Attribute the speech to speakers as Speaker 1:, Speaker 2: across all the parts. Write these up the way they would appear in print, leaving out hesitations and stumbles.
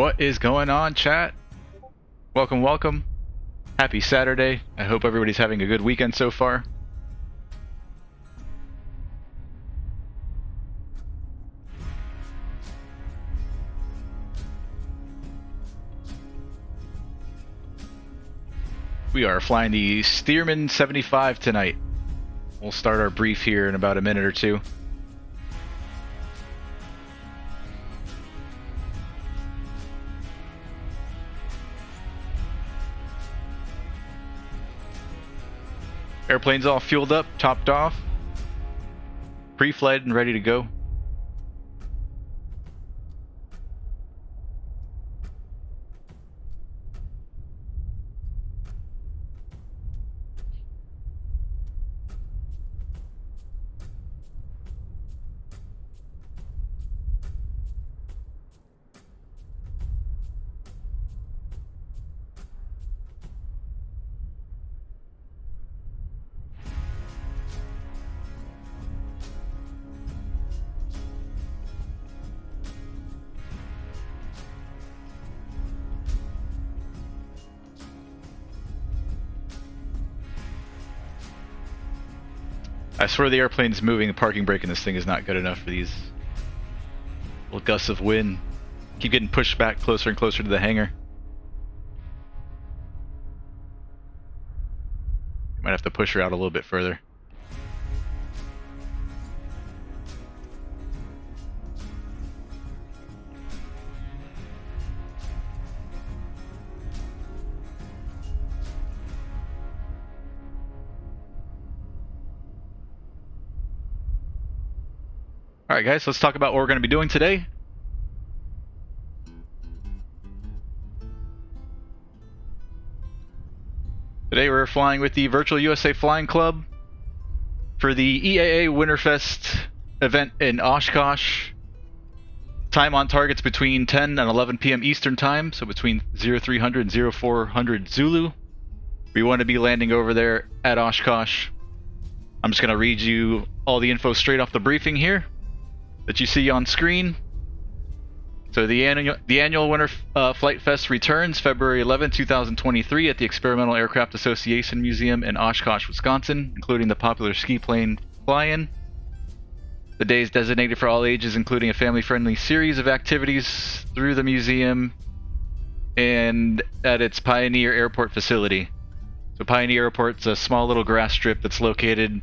Speaker 1: What is going on, chat? Welcome, welcome. Happy Saturday. I hope everybody's having a good weekend so far. We are flying the Stearman 75 tonight. We'll start our brief here in about a minute or two. Airplane's all fueled up, topped off, pre-flight and ready to go. I swear the airplane's moving. The parking brake in this thing is not good enough for these little gusts of wind. Keep getting pushed back closer and closer to the hangar. Might have to push her out a little bit further. Alright guys, let's talk about what we're going to be doing today. Today we're flying with the Virtual USA Flying Club for the EAA Winterfest event in Oshkosh. Time on target's between 10 and 11 p.m. Eastern Time, so between 0300 and 0400 Zulu. We want to be landing over there at Oshkosh. I'm just going to read you all the info straight off the briefing here that you see on screen. So the annual Winter Flight Fest returns February 11, 2023 at the Experimental Aircraft Association Museum in Oshkosh, Wisconsin, including the popular ski plane fly-in. The day is designated for all ages, including a family-friendly series of activities through the museum and at its Pioneer Airport facility. So Pioneer Airport's a small little grass strip that's located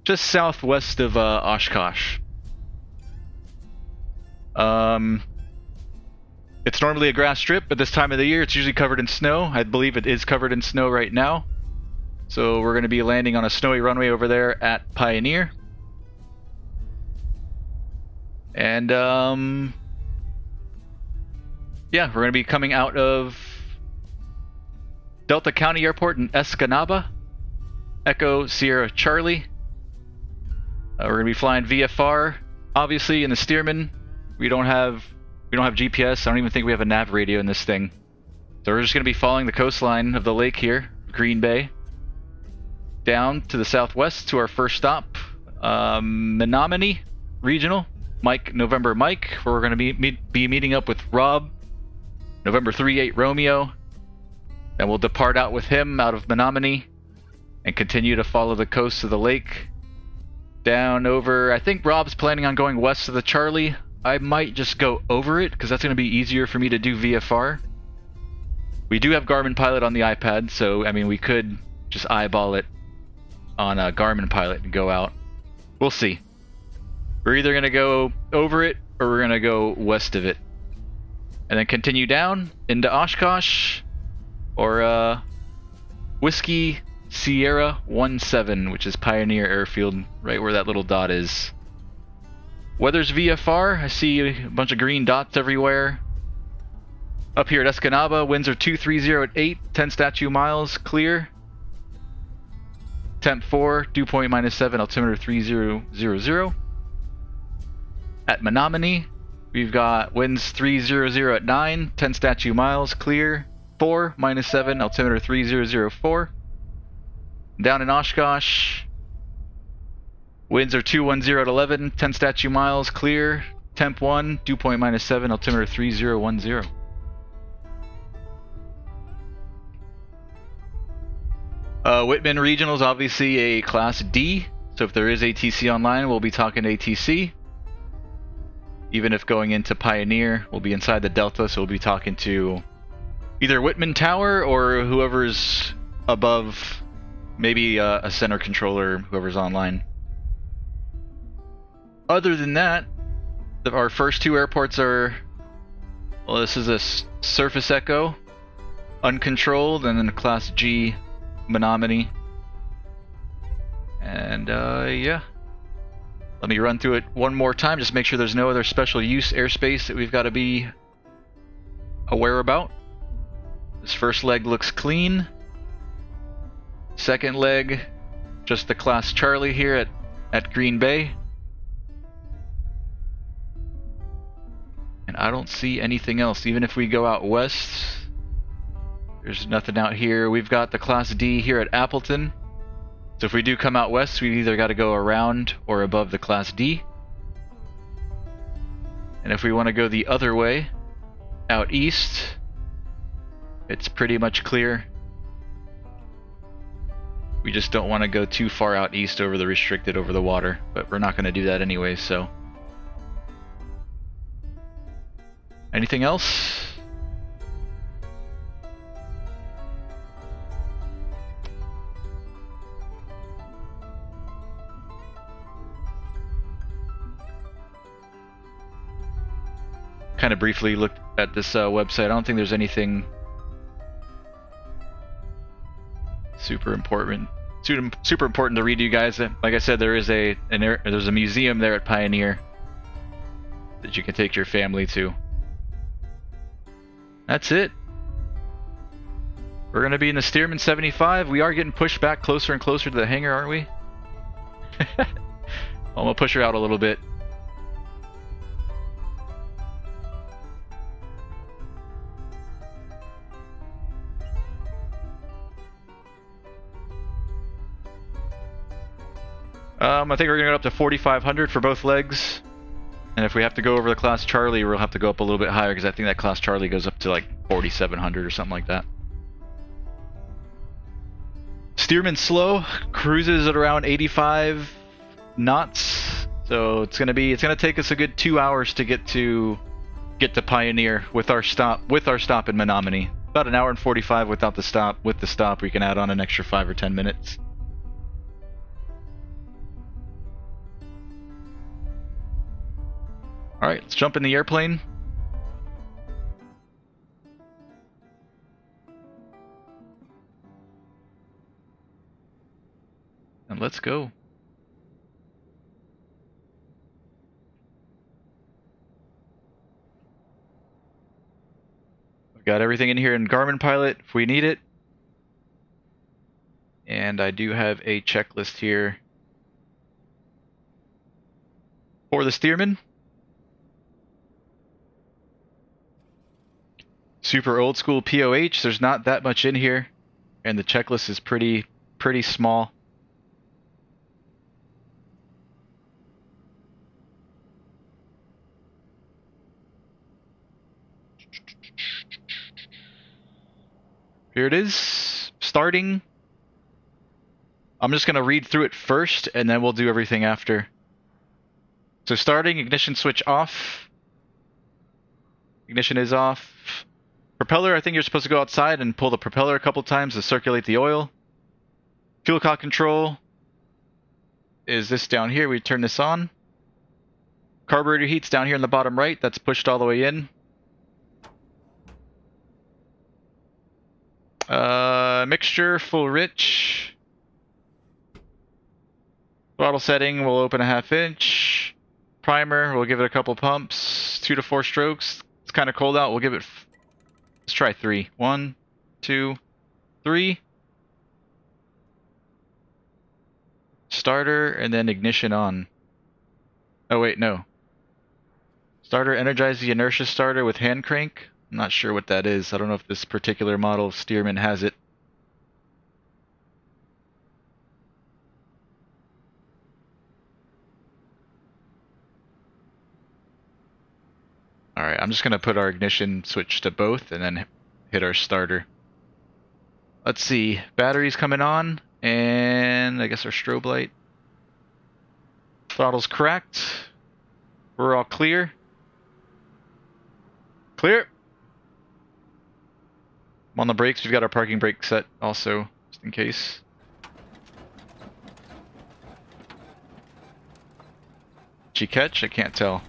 Speaker 1: just southwest of Oshkosh. It's normally a grass strip, but this time of the year it's usually covered in snow. I believe it is covered in snow right now. So we're going to be landing on a snowy runway over there at Pioneer. And yeah, we're going to be coming out of Delta County Airport in Escanaba, Echo Sierra Charlie. We're going to be flying VFR, obviously, in the Stearman. We don't have GPS. I don't even think we have a nav radio in this thing. So we're just going to be following the coastline of the lake here, Green Bay, down to the southwest to our first stop, Menominee Regional, November Mike, where we're going to be meeting up with Rob, November 38 Romeo, and we'll depart out with him out of Menominee and continue to follow the coast of the lake down over. I think Rob's planning on going west of the Charlie. I might just go over it because that's going to be easier for me to do VFR. We do have Garmin Pilot on the iPad, so I mean we could just eyeball it on a Garmin Pilot and go out. We'll see. We're either going to go over it or we're going to go west of it. And then continue down into Oshkosh or Whiskey Sierra 17, which is Pioneer Airfield, right where that little dot is. Weather's VFR. I see a bunch of green dots everywhere. Up here at Escanaba, winds are 230 at 8, 10 statute miles, clear. Temp 4, dew point -7, altimeter 3000. At Menominee, we've got winds 300 at 9, 10 statute miles, clear. 4, -7, altimeter 3004. Down in Oshkosh, winds are 210 at 11, 10 statute miles, clear. Temp 1, dew point -7, altimeter 3010. Whitman Regional is obviously a Class D, so if there is ATC online, we'll be talking ATC. Even if going into Pioneer, we'll be inside the Delta, so we'll be talking to either Whitman Tower or whoever's above, maybe a center controller, whoever's online. Other than that, our first two airports are, well, this is a Surface Echo, uncontrolled, and then a Class G Menominee. And yeah, let me run through it one more time, just make sure there's no other special use airspace that we've got to be aware about. This first leg looks clean. Second leg, just the Class Charlie here at Green Bay. And I don't see anything else. Even if we go out west, there's nothing out here. We've got the Class D here at Appleton. So if we do come out west, we've either got to go around or above the Class D. And if we want to go the other way, out east, it's pretty much clear. We just don't want to go too far out east over the restricted over the water, but we're not going to do that anyway, so. Anything else? Kind of briefly looked at this website. I don't think there's anything super important to read to you guys. Like I said, there is there's a museum there at Pioneer that you can take your family to. That's it. We're gonna be in the Stearman 75. We are getting pushed back closer and closer to the hangar, aren't we? I'm gonna push her out a little bit. I think we're gonna go up to 4,500 for both legs. And if we have to go over the Class Charlie, we'll have to go up a little bit higher because I think that Class Charlie goes up to like 4,700 or something like that. Stearman slow, cruises at around 85 knots. So it's gonna take us a good 2 hours to get to Pioneer with our stop in Menominee. About an hour and 45 without the stop. With the stop, we can add on an extra 5 or 10 minutes. Alright, let's jump in the airplane. And let's go. I've got everything in here in Garmin Pilot if we need it. And I do have a checklist here for the Stearman. Super old school POH, there's not that much in here, and the checklist is pretty small. Here it is, starting. I'm just going to read through it first, and then we'll do everything after. So starting, ignition switch off. Ignition is off. Propeller, I think you're supposed to go outside and pull the propeller a couple times to circulate the oil. Fuel cock control is this down here. We turn this on. Carburetor heat's down here in the bottom right. That's pushed all the way in. Mixture, full rich. Throttle setting, we'll open a 1/2 inch. Primer, we'll give it a couple pumps. 2 to 4 strokes. It's kind of cold out. We'll give it... Let's try 3. 1, 2, 3. Starter, and then ignition on. Oh wait, no. Starter, energize the inertia starter with hand crank. I'm not sure what that is. I don't know if this particular model of Stearman has it. Alright, I'm just going to put our ignition switch to both and then hit our starter. Let's see. Batteries coming on, and I guess our strobe light. Throttle's cracked. We're all clear. Clear. I'm on the brakes. We've got our parking brake set also, just in case. Did she catch? I can't tell.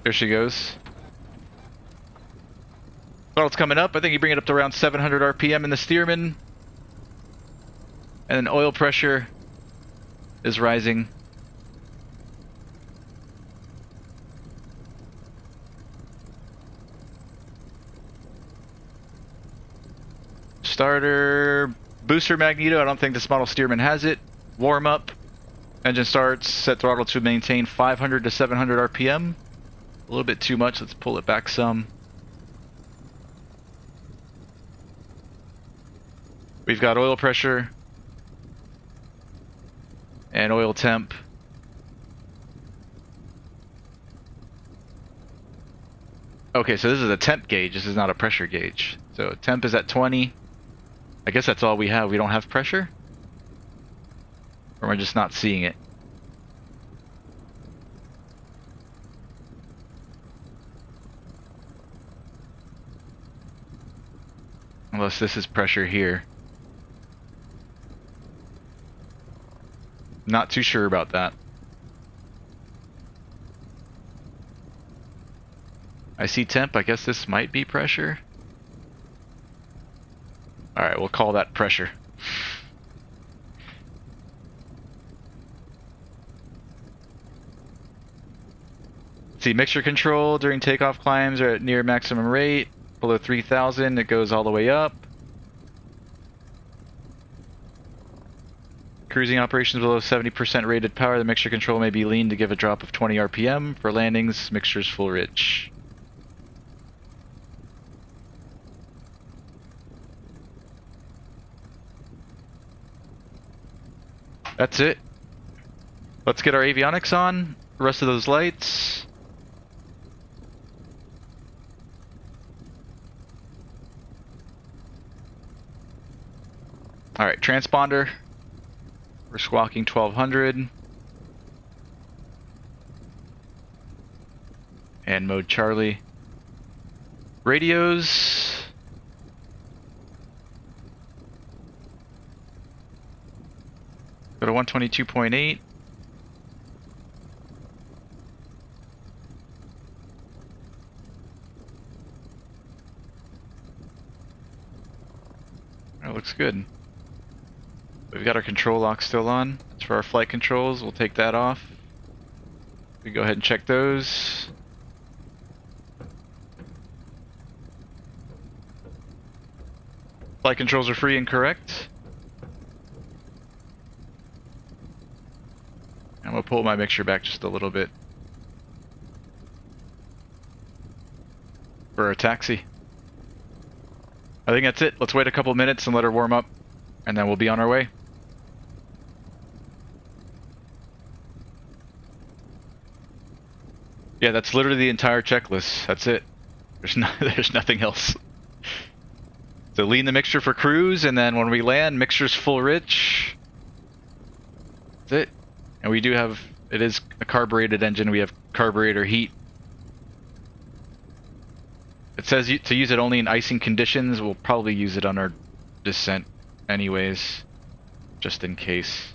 Speaker 1: There she goes. Throttle's coming up. I think you bring it up to around 700 RPM in the Stearman. And then oil pressure is rising. Starter, booster magneto. I don't think this model Stearman has it. Warm up. Engine starts. Set throttle to maintain 500 to 700 RPM. A little bit too much. Let's pull it back some. We've got oil pressure and oil temp. Okay, so this is a temp gauge. This is not a pressure gauge. So temp is at 20. I guess that's all we have. We don't have pressure? Or am I just not seeing it? Unless this is pressure here. Not too sure about that. I see temp. I guess this might be pressure. Alright, we'll call that pressure. See, mixture control during takeoff climbs are at near maximum rate. Below 3,000, it goes all the way up. Cruising operations below 70% rated power, the mixture control may be lean to give a drop of 20 RPM. For landings, mixture's full rich. That's it. Let's get our avionics on. The rest of those lights. Alright, transponder. We're squawking 1200. And mode Charlie. Radios. Go to 122.8. That looks good. We've got our control lock still on. That's for our flight controls. We'll take that off. We go ahead and check those. Flight controls are free and correct. And we'll pull my mixture back just a little bit for a taxi. I think that's it. Let's wait a couple minutes and let her warm up, and then we'll be on our way. Yeah, that's literally the entire checklist. That's it. There's nothing else. So lean the mixture for cruise, and then when we land, mixture's full rich. That's it. And we do have, it is a carbureted engine. We have carburetor heat. It says to use it only in icing conditions. We'll probably use it on our descent anyways, just in case.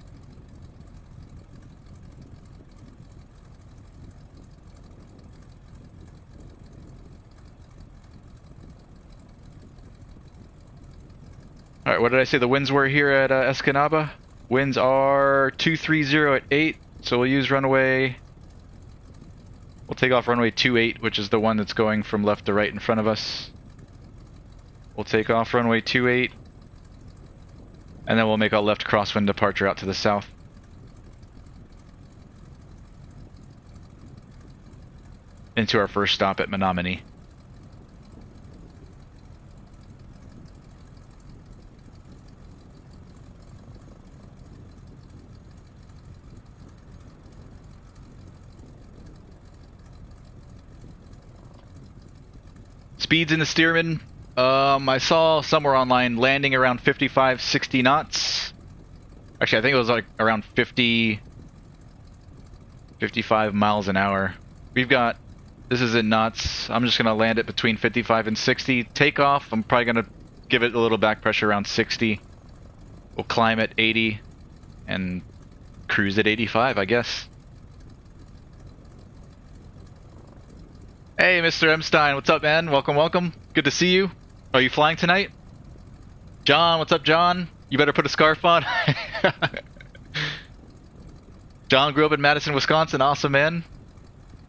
Speaker 1: Alright, what did I say the winds were here at Escanaba? Winds are 230 at 8, so we'll use runway... We'll take off runway 28, which is the one that's going from left to right in front of us. We'll take off runway 28, and then we'll make a left crosswind departure out to the south. Into our first stop at Menominee. Speeds in the Stearman. I saw somewhere online landing around 55, 60 knots. Actually, I think it was like around 50, 55 miles an hour. We've got, this is in knots. I'm just going to land it between 55 and 60. Takeoff, I'm probably going to give it a little back pressure around 60. We'll climb at 80 and cruise at 85, I guess. Hey, Mr. Emstein, what's up, man? Welcome, welcome. Good to see you. Are you flying tonight? John, what's up, John? You better put a scarf on. John grew up in Madison, Wisconsin. Awesome, man.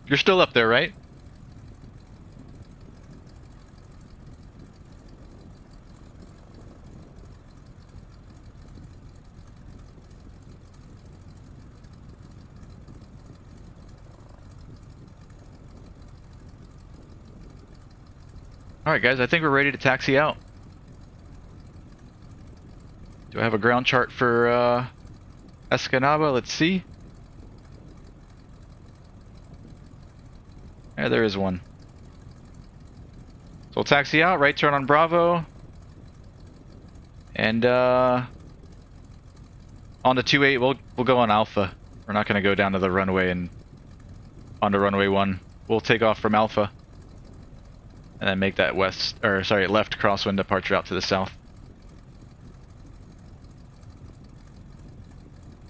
Speaker 1: You're still up there, right? Alright guys, I think we're ready to taxi out. Do I have a ground chart for Escanaba? Let's see. Yeah, there is one. So we'll taxi out, right turn on Bravo. And on the 28 we'll go on Alpha. We're not gonna go down to the runway and onto runway 1. We'll take off from Alpha. And then make that left crosswind departure out to the south.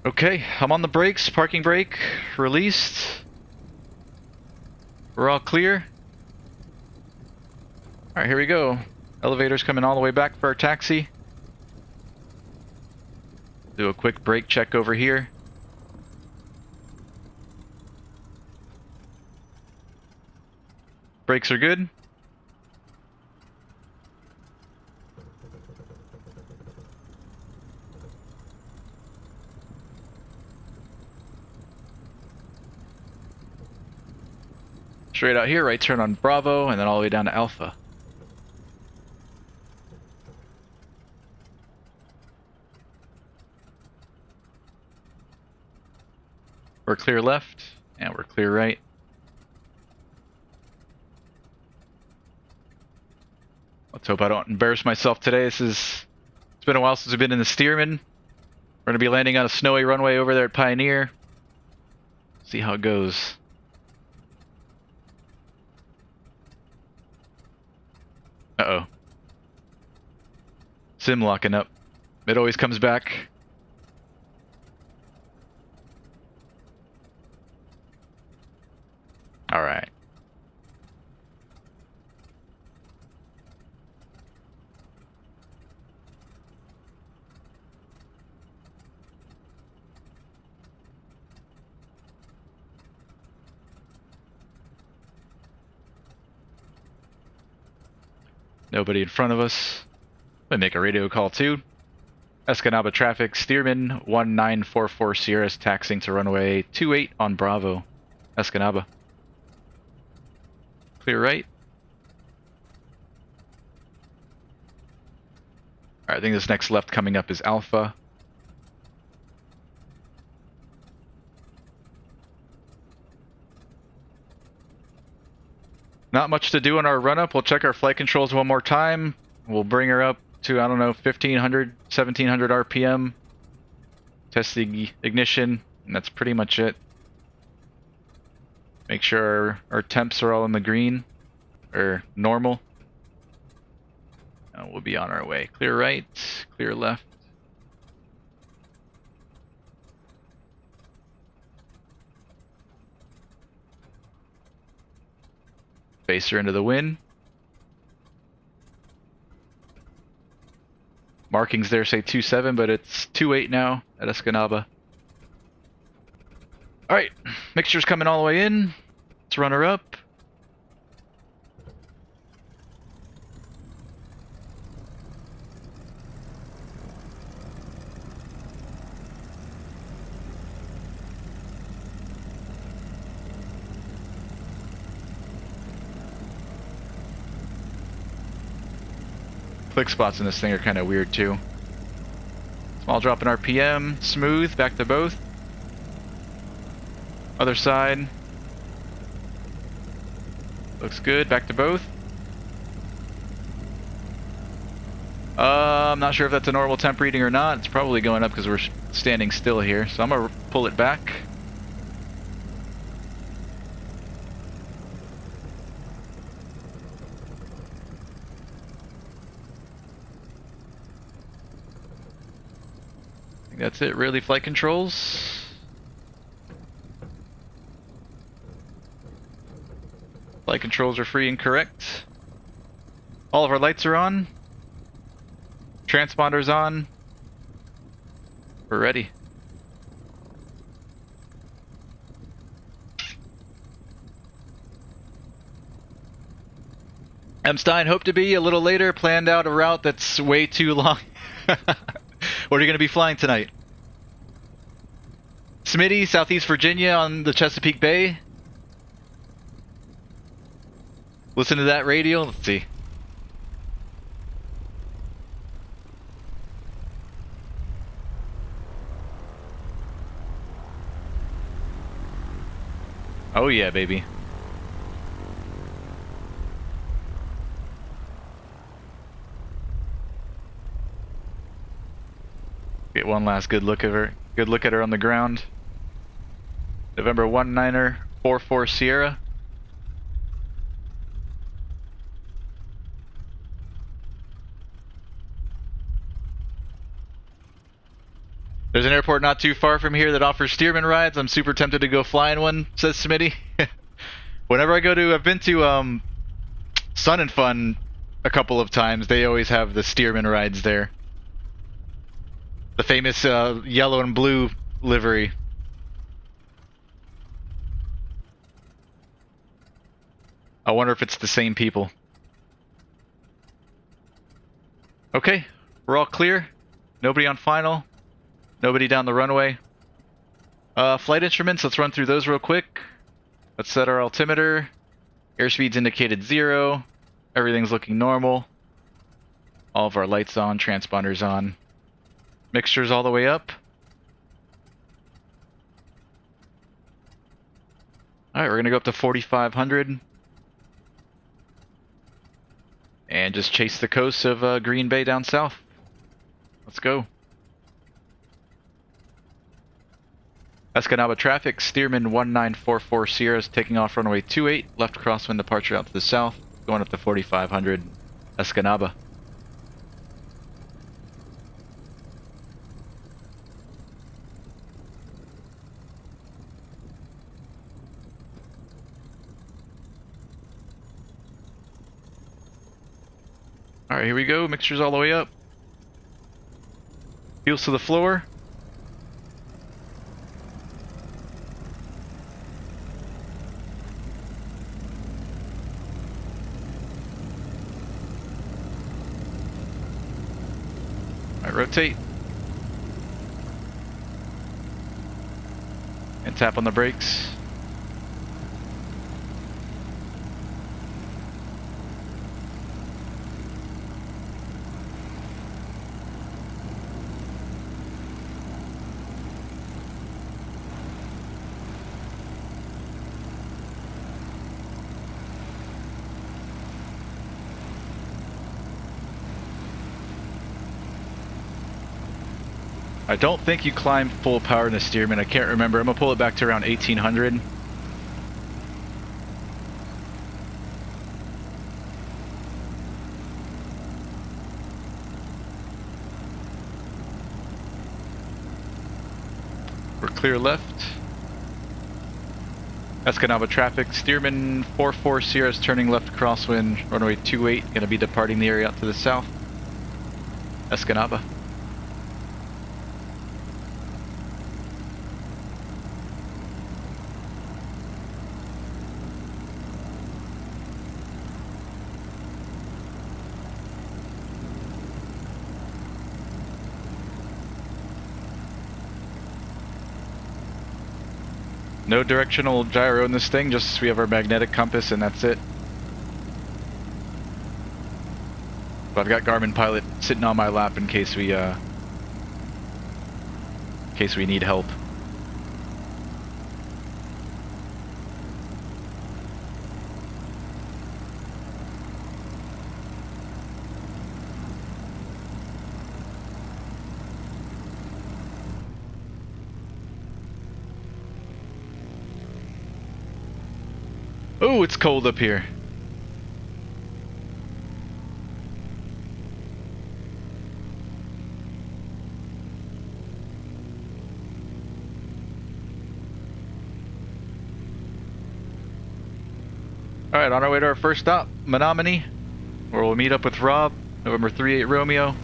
Speaker 1: Okay, I'm on the brakes, parking brake, released. We're all clear. Alright, here we go. Elevator's coming all the way back for our taxi. Do a quick brake check over here. Brakes are good. Straight out here, right turn on Bravo, and then all the way down to Alpha. We're clear left, and we're clear right. Let's hope I don't embarrass myself today. It's been a while since we've been in the Stearman. We're going to be landing on a snowy runway over there at Pioneer. See how it goes. Uh-oh. Sim locking up. It always comes back. Alright. Nobody in front of us. Let me make a radio call too. Escanaba traffic, Stearman 1944 Sierra taxiing to runway 28 on Bravo. Escanaba. Clear right. Alright, I think this next left coming up is Alpha. Not much to do on our run-up. We'll check our flight controls one more time. We'll bring her up to, I don't know, 1500, 1700 RPM. Test the ignition, and that's pretty much it. Make sure our temps are all in the green, or normal. And we'll be on our way. Clear right, clear left. Face her into the wind. Markings there say 27, but it's 28 now at Escanaba. Alright, mixture's coming all the way in. Let's run her up. Click spots in this thing are kind of weird too. Small drop in RPM, smooth, back to both. Other side. Looks good, back to both. I'm not sure if that's a normal temp reading or not. It's probably going up because we're standing still here. So I'm going to pull it back. I think that's it, really. Flight controls. Flight controls are free and correct. All of our lights are on. Transponder's on. We're ready. M. Stein, hope to be a little later. Planned out a route that's way too long. What are you going to be flying tonight? Smitty, Southeast Virginia on the Chesapeake Bay. Listen to that radio. Let's see. Oh yeah, baby. Get one last good look at her. Good look at her on the ground. November 19er 44 Sierra. There's an airport not too far from here that offers Stearman rides. I'm super tempted to go fly in one, says Smitty. Whenever I go to, I've been to Sun and Fun a couple of times. They always have the Stearman rides there. The famous yellow and blue livery. I wonder if it's the same people. Okay, we're all clear. Nobody on final. Nobody down the runway. Flight instruments, let's run through those real quick. Let's set our altimeter. Airspeed's indicated 0. Everything's looking normal. All of our lights on, transponders on. Mixtures all the way up. Alright, we're going to go up to 4,500. And just chase the coast of Green Bay down south. Let's go. Escanaba traffic, Stearman 1944 Sierra is taking off runway 28, left crosswind departure out to the south, going up to 4,500 Escanaba. Alright, here we go, mixtures all the way up. Heels to the floor. Rotate and tap on the brakes. I don't think you climb full power in the Stearman. I can't remember. I'm going to pull it back to around 1800. We're clear left. Escanaba traffic. Stearman 44 Sierra is turning left crosswind. Runway 28. Going to be departing the area out to the south. Escanaba. No directional gyro in this thing, just we have our magnetic compass and that's it. But I've got Garmin Pilot sitting on my lap in case we need help. Oh, it's cold up here. Alright, on our way to our first stop, Menominee, where we'll meet up with Rob, November 38 Romeo.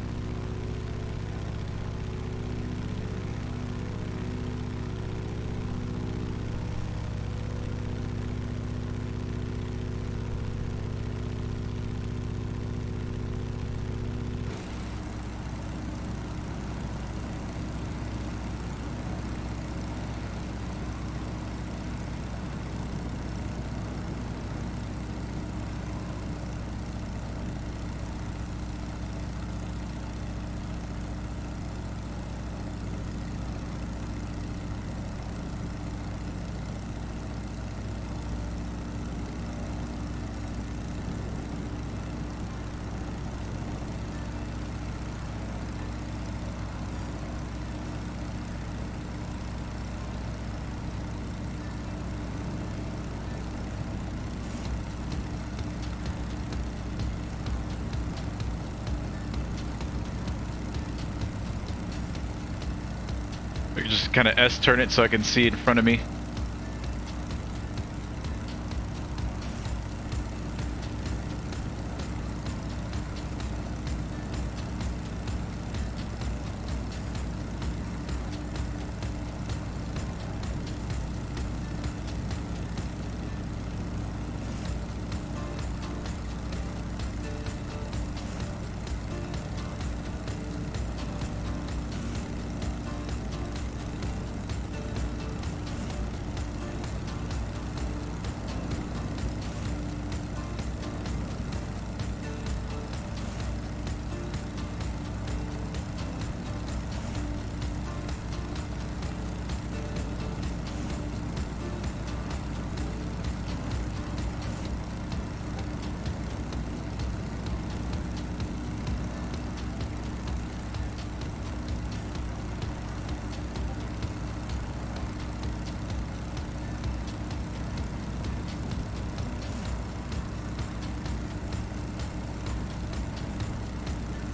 Speaker 1: I can just kind of S-turn it so I can see in front of me.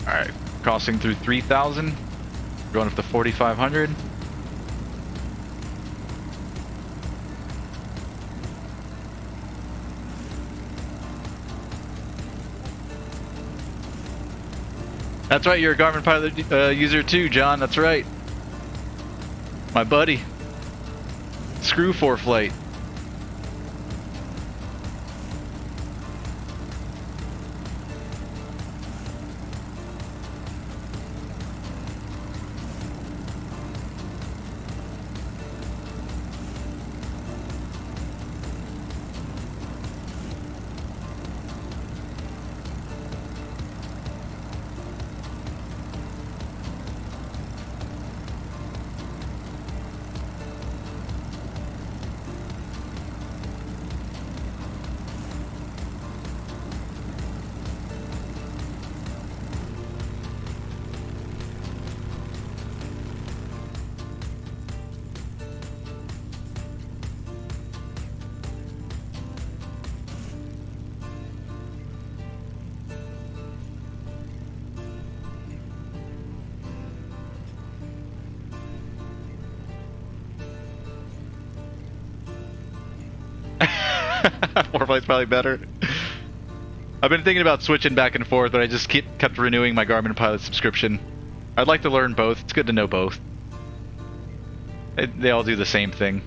Speaker 1: Alright, crossing through 3,000, going up to 4,500. That's right, you're a Garmin Pilot user too, John, that's right. My buddy. Screw 4Flight. Warflight's probably better. I've been thinking about switching back and forth, but I just kept renewing my Garmin Pilot subscription. I'd like to learn both. It's good to know both. They all do the same thing.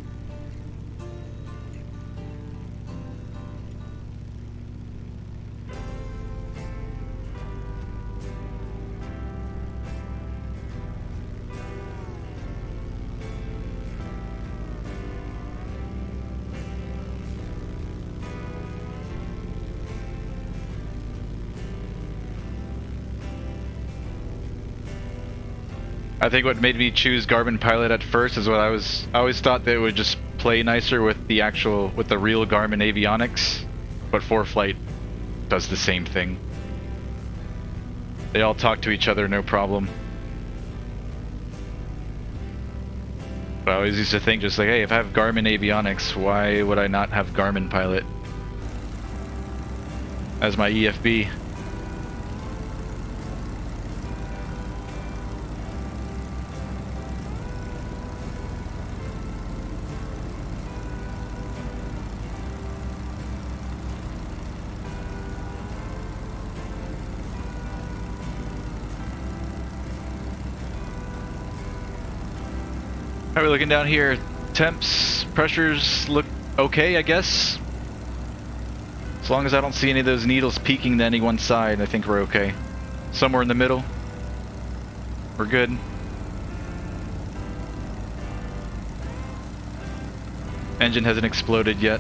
Speaker 1: I think what made me choose Garmin Pilot at first is I always thought that it would just play nicer with the real Garmin avionics, but 4Flight does the same thing. They all talk to each other, no problem. But I always used to think just like, hey, if I have Garmin avionics, why would I not have Garmin Pilot? as my EFB. How are we looking down here? Temps, pressures look okay, I guess. As long as I don't see any of those needles peaking to any one side, I think we're okay. Somewhere in the middle, we're good. Engine hasn't exploded yet.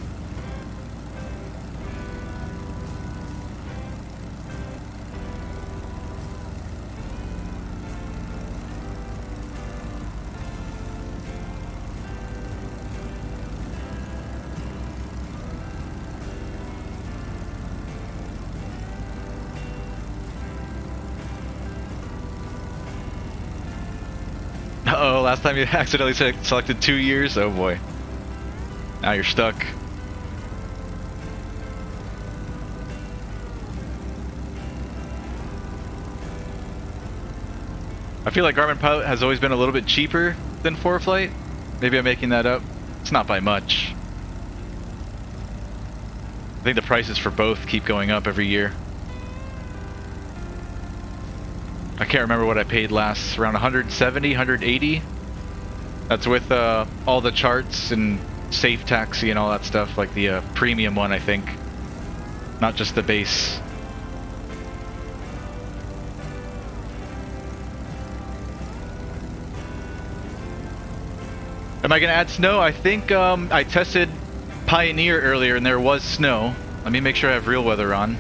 Speaker 1: Uh-oh, last time you accidentally selected 2 years? Oh boy. Now you're stuck. I feel like Garmin Pilot has always been a little bit cheaper than ForeFlight. Maybe I'm making that up. It's not by much. I think the prices for both keep going up every year. I can't remember what I paid last, around 170, 180. That's with all the charts and safe taxi and all that stuff, like the premium one, I think. Not just the base. Am I gonna add snow? I think I tested Pioneer earlier and there was snow. Let me make sure I have real weather on.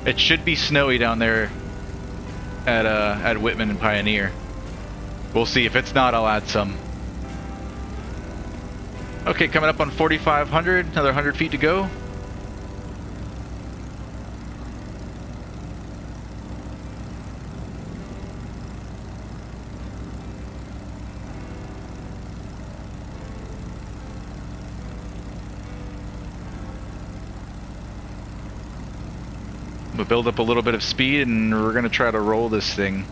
Speaker 1: It should be snowy down there at Whitman and Pioneer. We'll see. If it's not, I'll add some. Okay, coming up on 4,500. Another 100 feet to go. We'll build up a little bit of speed and we're gonna try to roll this thing.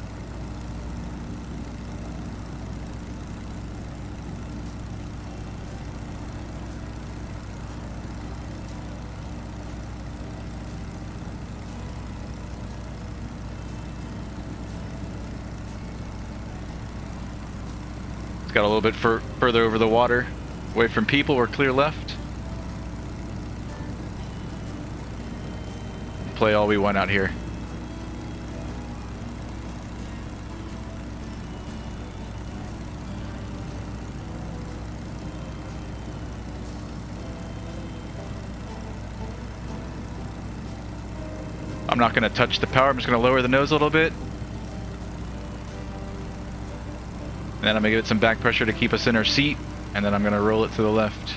Speaker 1: It's got a little bit further over the water, away from people. We're clear left. Play all we want out here. I'm not going to touch the power. I'm just going to lower the nose a little bit. And then I'm going to give it some back pressure to keep us in our seat. And then I'm going to roll it to the left.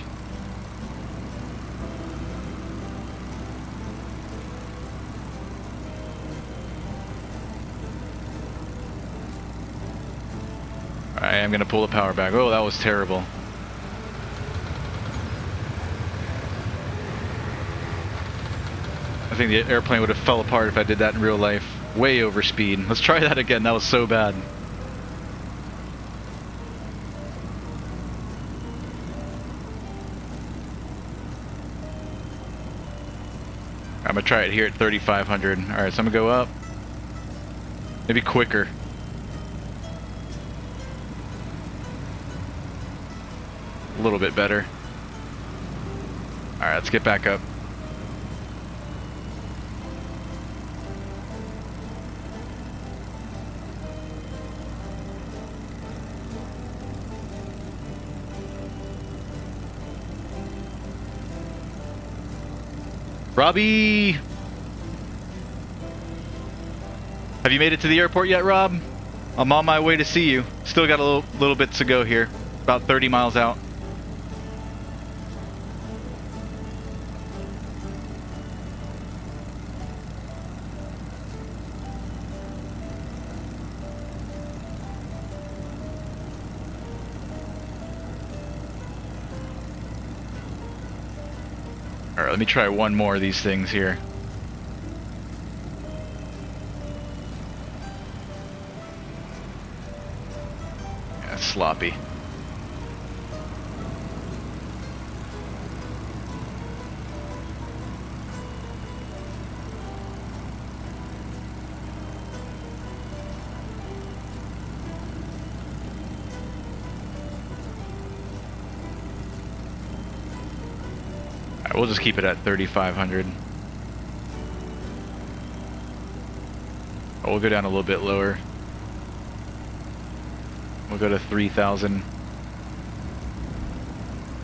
Speaker 1: Alright, I'm going to pull the power back. Oh, that was terrible. I think the airplane would have fell apart if I did that in real life. Way over speed. Let's try that again. That was so bad. I'm going to try it here at 3,500. Alright, so I'm going to go up. Maybe quicker. A little bit better. Alright, let's get back up. Robbie! Have you made it to the airport yet, Rob? I'm on my way to see you. Still got a little bit to go here. About 30 miles out. Alright, let me try one more of these things here. Yeah, sloppy. We'll just keep it at 3,500. We'll go down a little bit lower. We'll go to 3,000.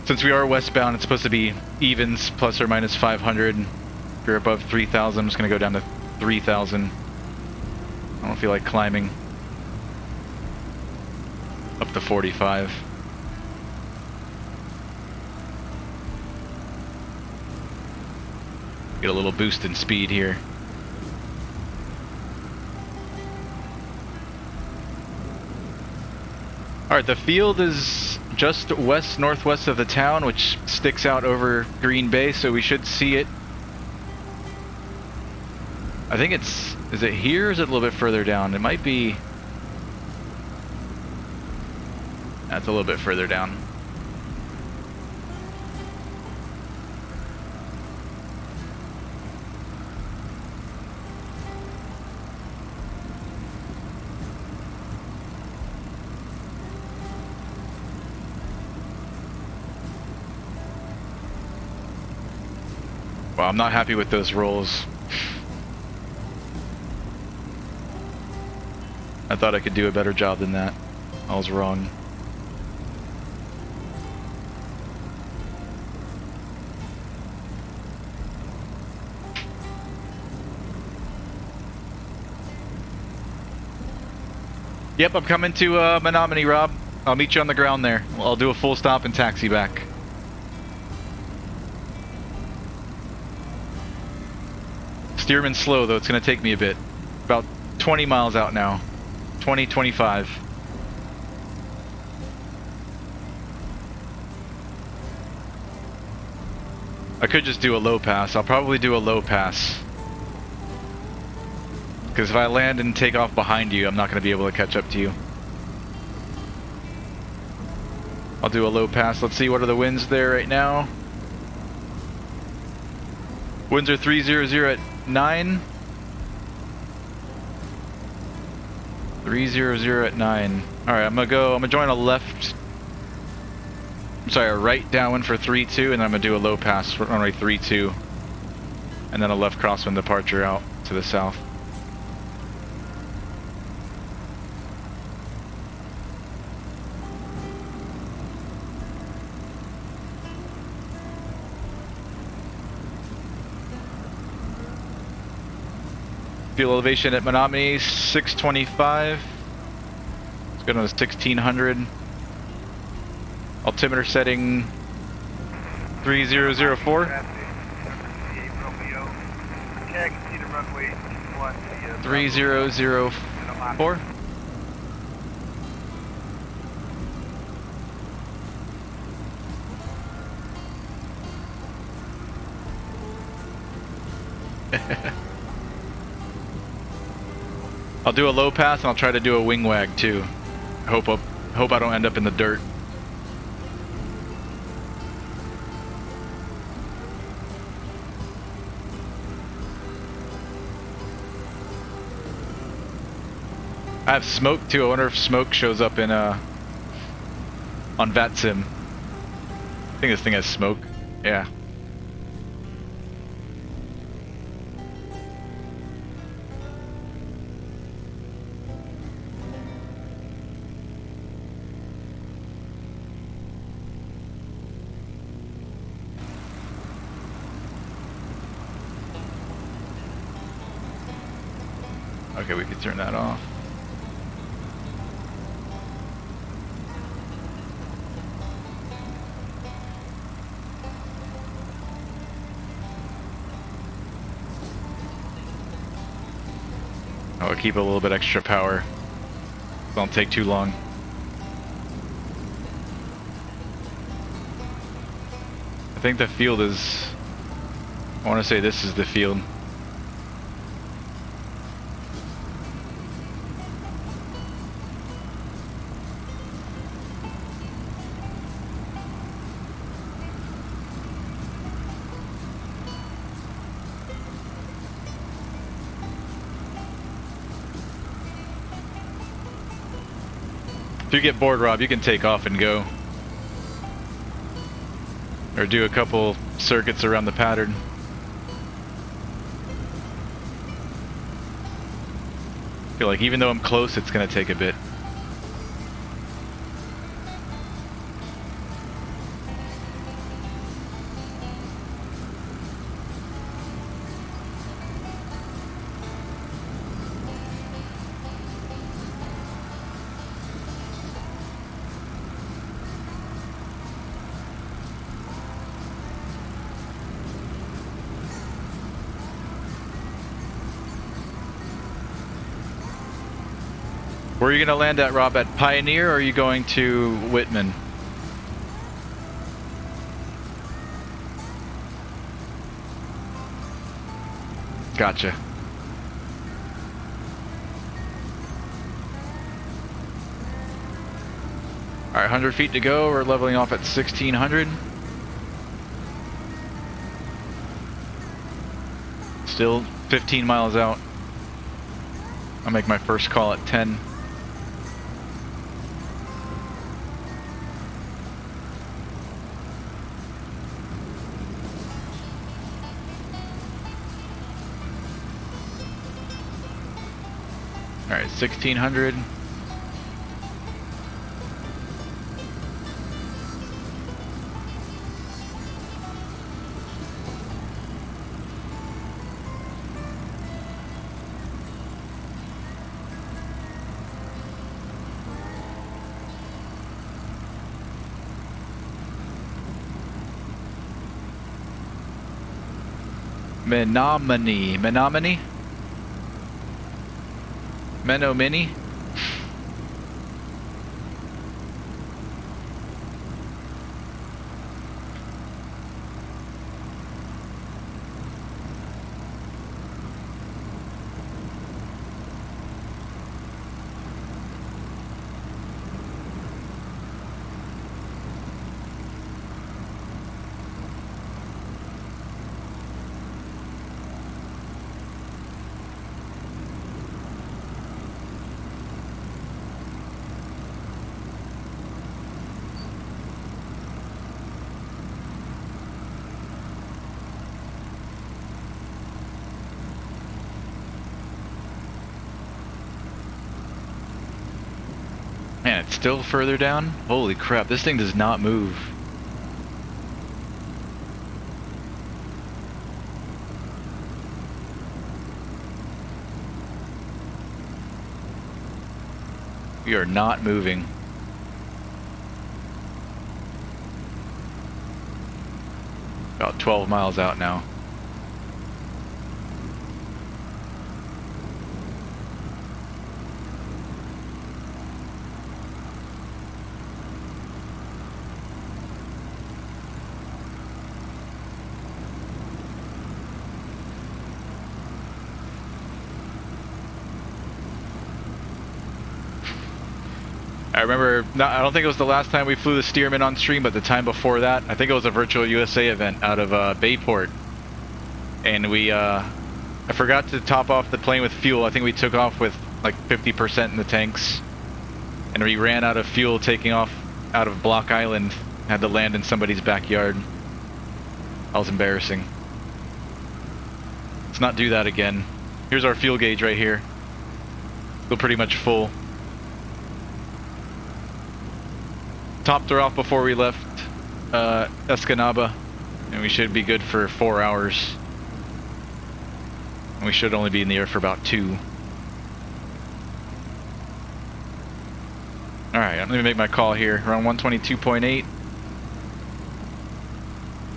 Speaker 1: Since we are westbound, it's supposed to be evens plus or minus 500. If you're above 3,000, I'm just going to go down to 3,000. I don't feel like climbing up to 45. Get a little boost in speed here. Alright, the field is just west-northwest of the town, which sticks out over Green Bay, so we should see it. I think it's... is it here or is it a little bit further down? It might be... that's a little bit further down. Well, I'm not happy with those rolls. I thought I could do a better job than that. I was wrong. Yep, I'm coming to Menominee, Rob. I'll meet you on the ground there. I'll do a full stop and taxi back. Stearman's slow though, it's going to take me a bit. About 20 miles out now. 20, 25. I could just do a low pass. I'll probably do a low pass. Because if I land and take off behind you, I'm not going to be able to catch up to you. I'll do a low pass. Let's see, what are the winds there right now? Winds are 300 at 9. 300 at 9. Alright, I'm gonna join a left. I'm sorry, a right downwind for 3-2, and I'm gonna do a low pass for runway 3-2. And then a left crosswind departure out to the south. Fuel elevation at Menominee, 625. Let's go to 1600. Altimeter setting 3004. 3004. I'll do a low pass and I'll try to do a wing wag too. Hope I don't end up in the dirt. I have smoke too. I wonder if smoke shows up in on VATSIM. I think this thing has smoke. Yeah. Okay, we could turn that off. I'll keep a little bit extra power. Don't take too long. I think the field is I want to say this is the field. If you get bored, Rob, you can take off and go. Or do a couple circuits around the pattern. I feel like even though I'm close, it's going to take a bit. Where are you going to land at, Rob? At Pioneer, or are you going to Whitman? Gotcha. Alright, 100 feet to go. We're leveling off at 1600. Still 15 miles out. I'll make my first call at 10. Alright, 1600. Menominee. Menominee? Menominee? Man, it's still further down? Holy crap, this thing does not move. We are not moving. About 12 miles out now. I remember, I don't think it was the last time we flew the Stearman on stream, but the time before that, I think it was a virtual USA event out of Bayport. And I forgot to top off the plane with fuel. I think we took off with like 50% in the tanks. And we ran out of fuel taking off out of Block Island. Had to land in somebody's backyard. That was embarrassing. Let's not do that again. Here's our fuel gauge right here. Still pretty much full. Topped her off before we left Escanaba, and we should be good for 4 hours. And we should only be in the air for about 2. Alright, let me make my call here. Around 122.8.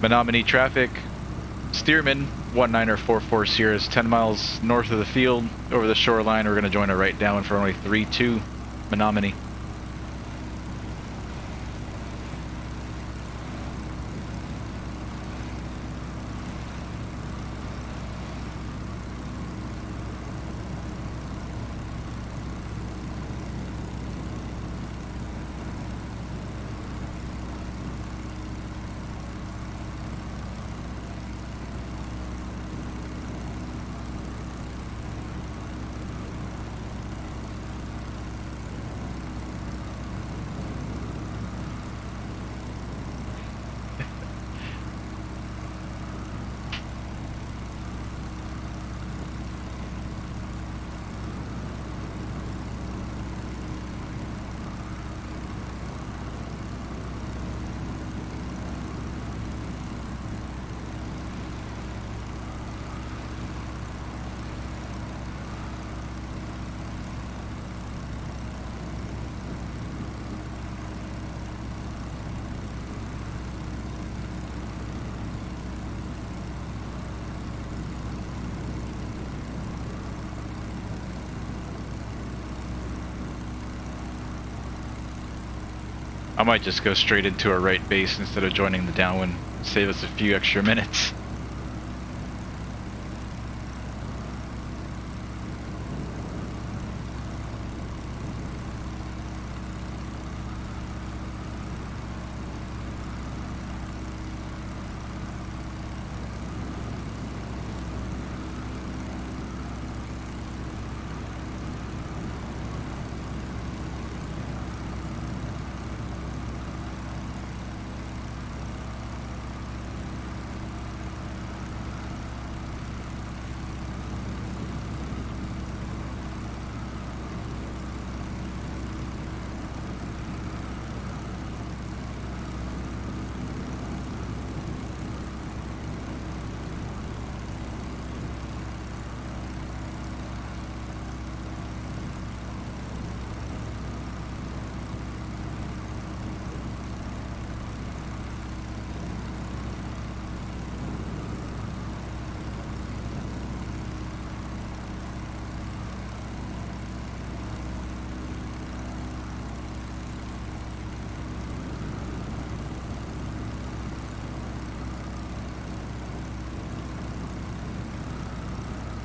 Speaker 1: Menominee traffic. Stearman, 1944 Sierra, 10 miles north of the field. Over the shoreline, we're going to join a right down for only 3-2 Menominee. I might just go straight into a right base instead of joining the downwind. Save us a few extra minutes.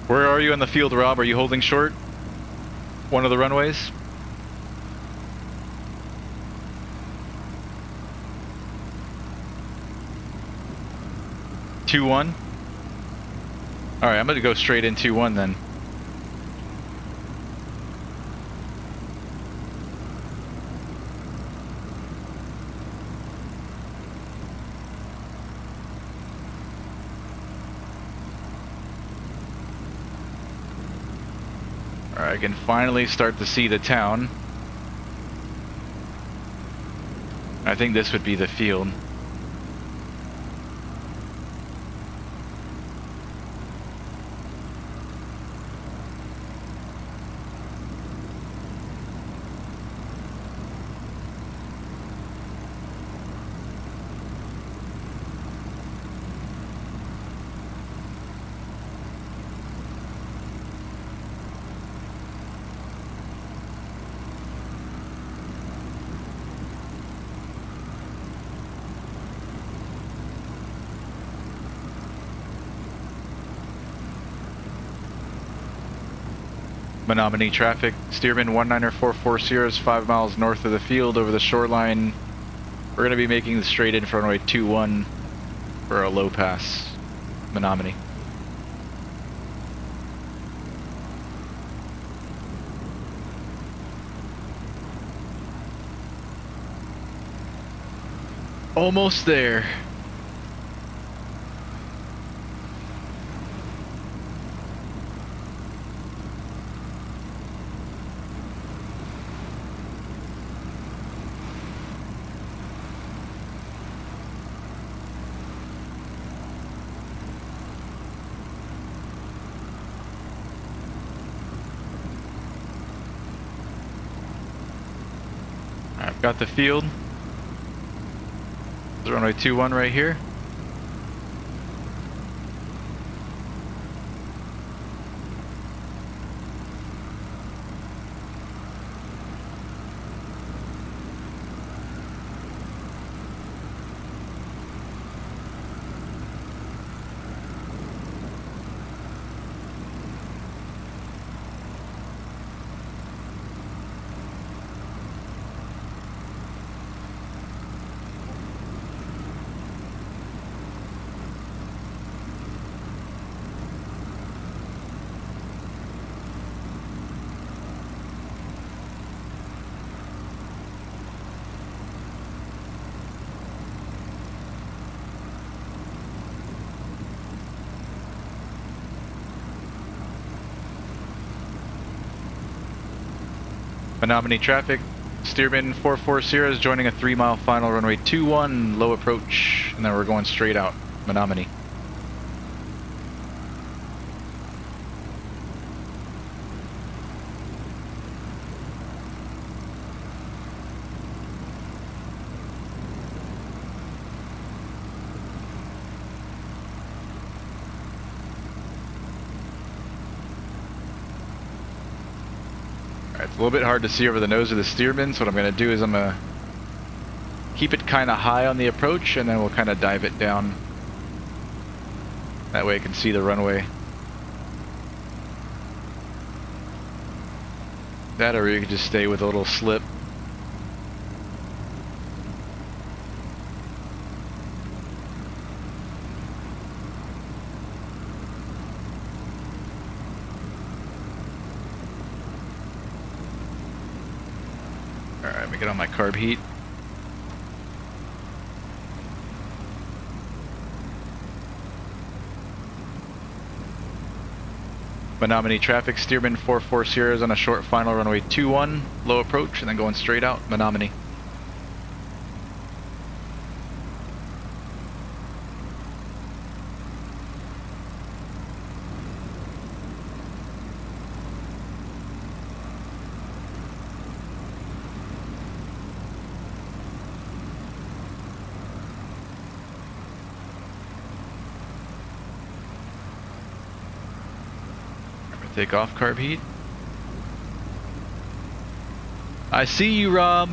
Speaker 1: Where are you in the field, Rob? Are you holding short one of the runways? Two one. All right, I'm gonna go straight in 2-1 then. I can finally start to see the town. I think this would be the field. Menominee traffic, Stearman 19440 is 5 miles north of the field over the shoreline. We're going to be making the straight in for runway 21 for a low pass, Menominee. Almost there. I've got the field. There's runway 21 right here. Menominee traffic, Stearman 440 is joining a 3-mile final runway 21, low approach, and then we're going straight out, Menominee. It's a little bit hard to see over the nose of the Stearman, so what I'm going to do is I'm going to keep it kind of high on the approach, and then we'll kind of dive it down. That way I can see the runway. That, or you can just stay with a little slip. Alright, let me get on my carb heat. Menominee traffic, Stearman 440 is on a short final, runway 21, low approach, and then going straight out, Menominee. Take off carb heat. I see you, Rob.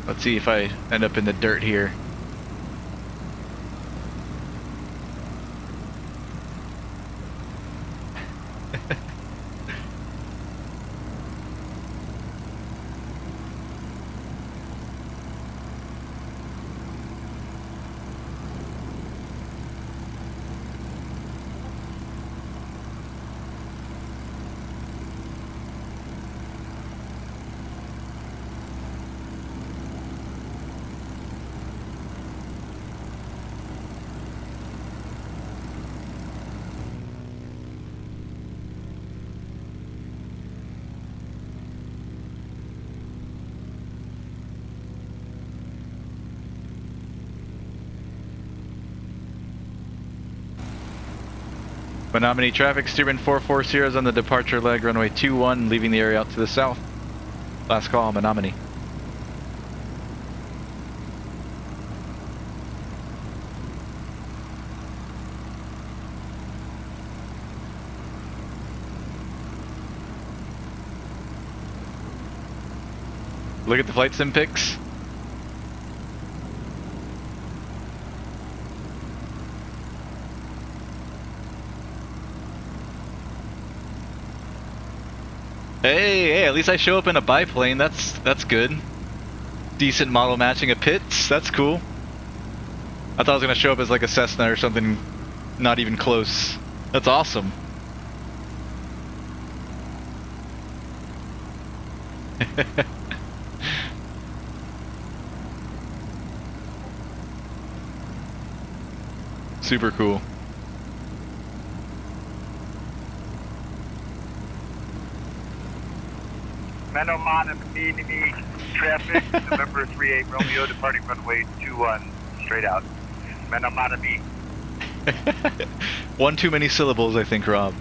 Speaker 1: Let's see if I end up in the dirt here. Menominee traffic, Stearman 440 is on the departure leg, runway 21, leaving the area out to the south. Last call, Menominee. Look at the flight sim pics. Hey, at least I show up in a biplane. That's good. Decent model matching of Pitts. That's cool. I thought I was gonna show up as like a Cessna or something, not even close. That's awesome. Super cool.
Speaker 2: Menominee traffic, November 38 Romeo departing runway 21, straight out. Menominee.
Speaker 1: One too many syllables, I think, Rob.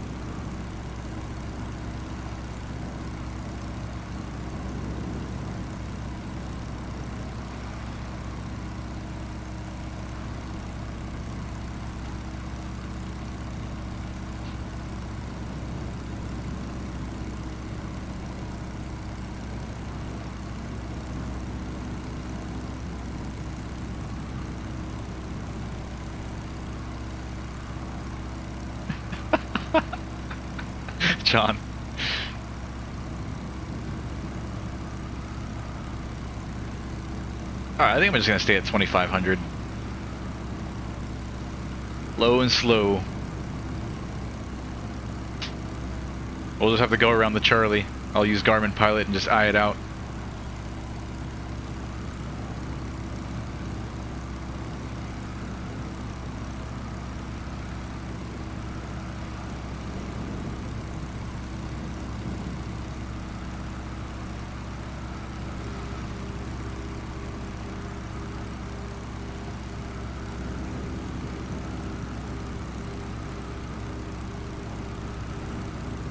Speaker 1: John. Alright, I think I'm just gonna stay at 2500. Low and slow. We'll just have to go around the Charlie. I'll use Garmin Pilot and just eye it out.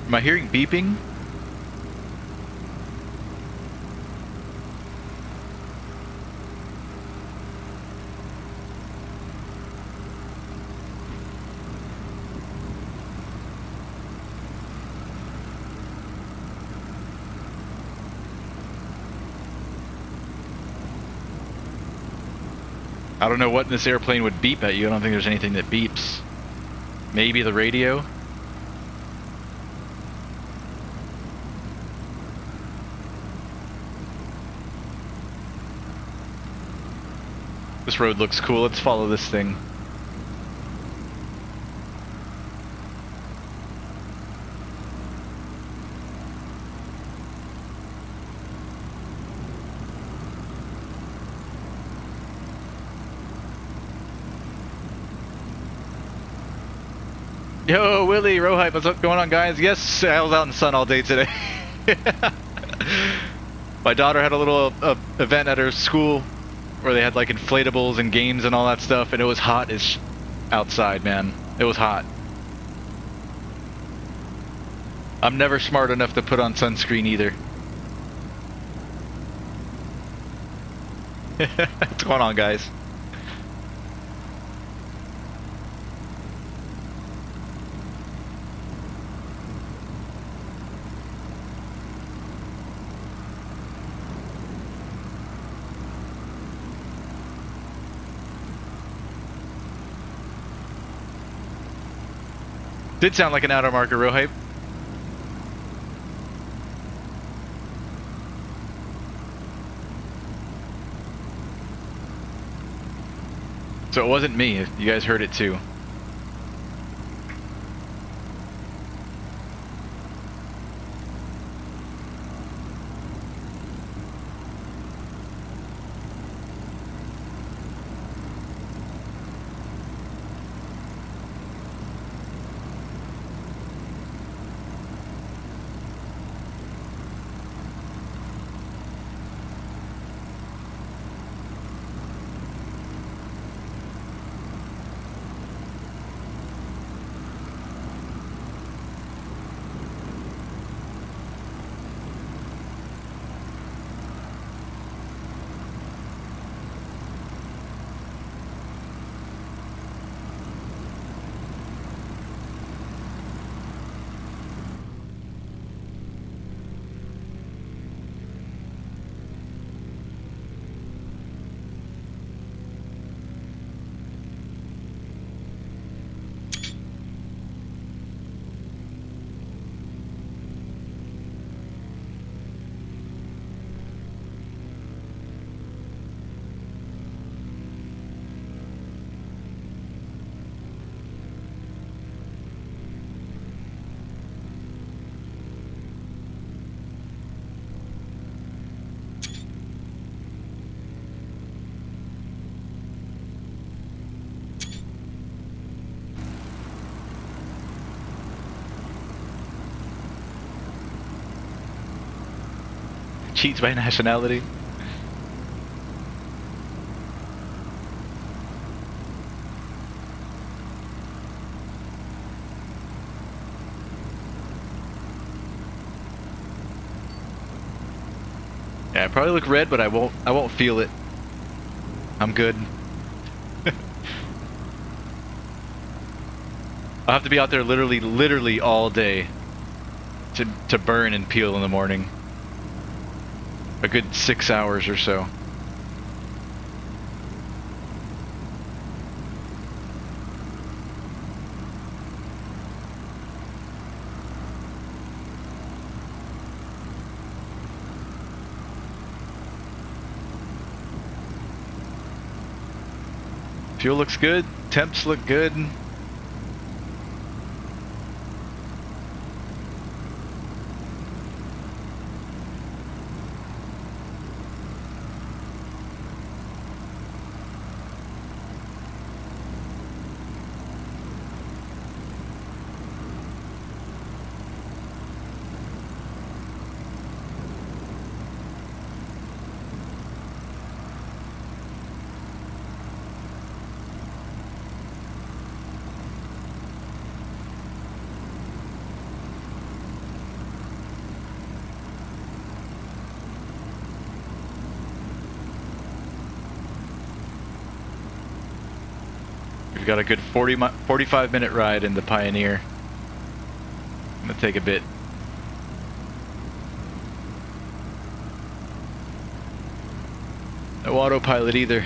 Speaker 1: Am I hearing beeping? I don't know what in this airplane would beep at you. I don't think there's anything that beeps. Maybe the radio? This road looks cool. Let's follow this thing. Yo, Willie, Rohype, what's up going on, guys? Yes, I was out in the sun all day today. My daughter had a little event at her school where they had like inflatables and games and all that stuff, and it was hot as outside, man. It was hot. I'm never smart enough to put on sunscreen either. What's going on, guys? Did sound like an outer marker, real hype. So it wasn't me, you guys heard it too. Cheats by nationality. Yeah, I probably look red, but I won't feel it. I'm good. I'll have to be out there literally all day to burn and peel in the morning. A good 6 hours or so. Fuel looks good, temps look good. We've got a good 45-minute ride in the Pioneer. I'm gonna take a bit. No autopilot either.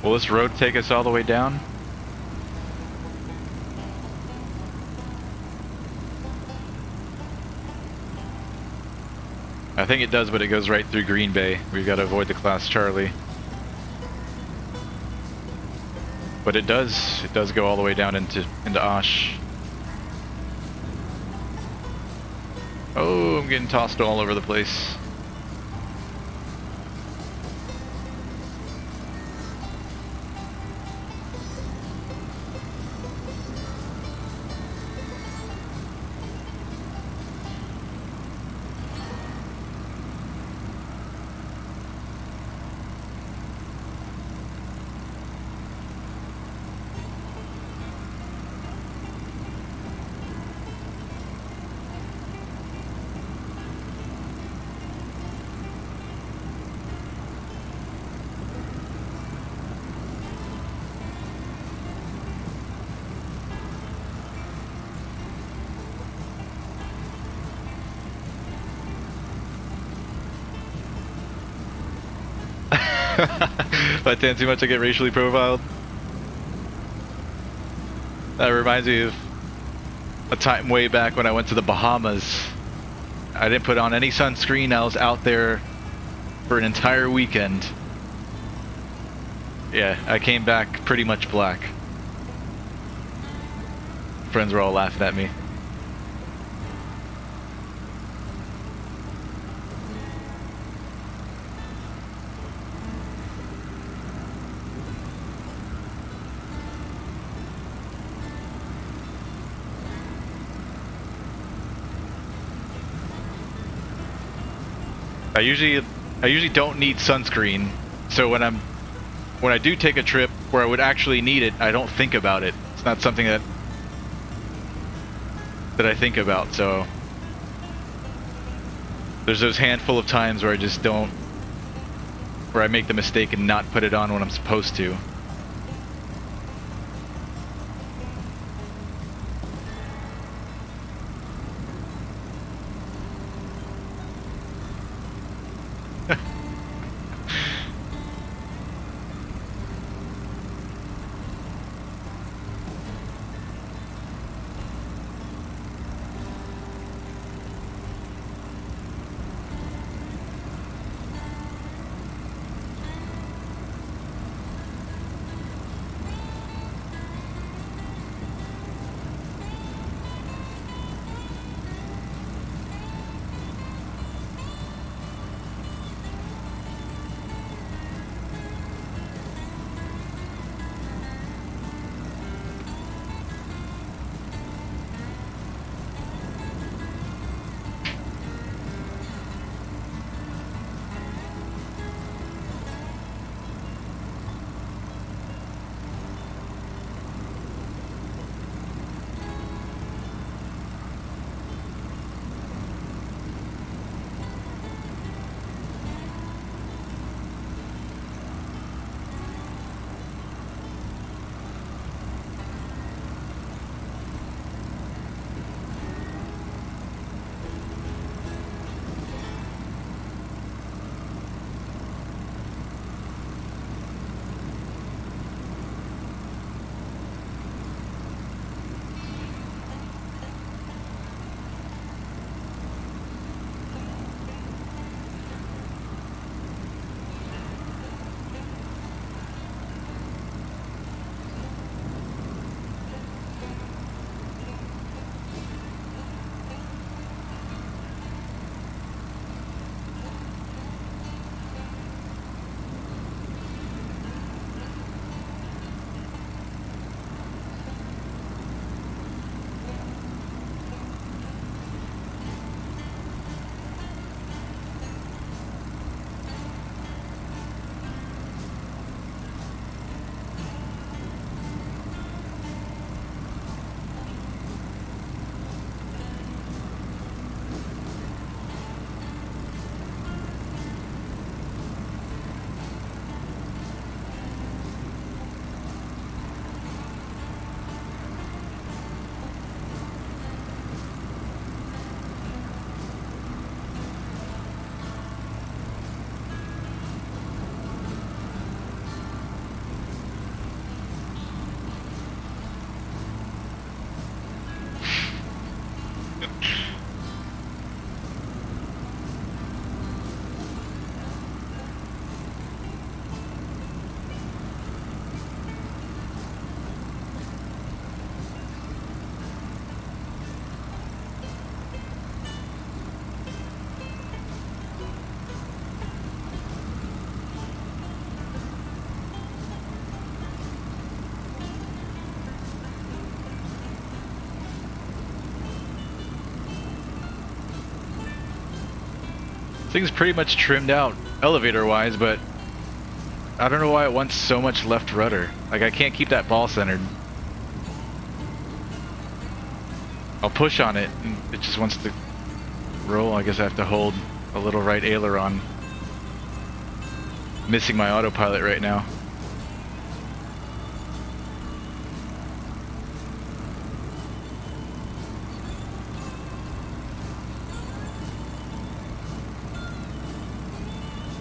Speaker 1: Will this road take us all the way down? I think it does, but it goes right through Green Bay. We've got to avoid the Class Charlie. But it does go all the way down into Osh. Oh, I'm getting tossed all over the place. If I tan too much, I get racially profiled. That reminds me of a time way back when I went to the Bahamas. I didn't put on any sunscreen. I was out there for an entire weekend. Yeah, I came back pretty much black. Friends were all laughing at me. I usually don't need sunscreen, so when I do take a trip where I would actually need it, I don't think about it. It's not something that I think about. So there's those handful of times where I just don't, where I make the mistake and not put it on when I'm supposed to. Thing's pretty much trimmed out elevator-wise, but I don't know why it wants so much left rudder. Like, I can't keep that ball centered. I'll push on it, and it just wants to roll. I guess I have to hold a little right aileron. Missing my autopilot right now.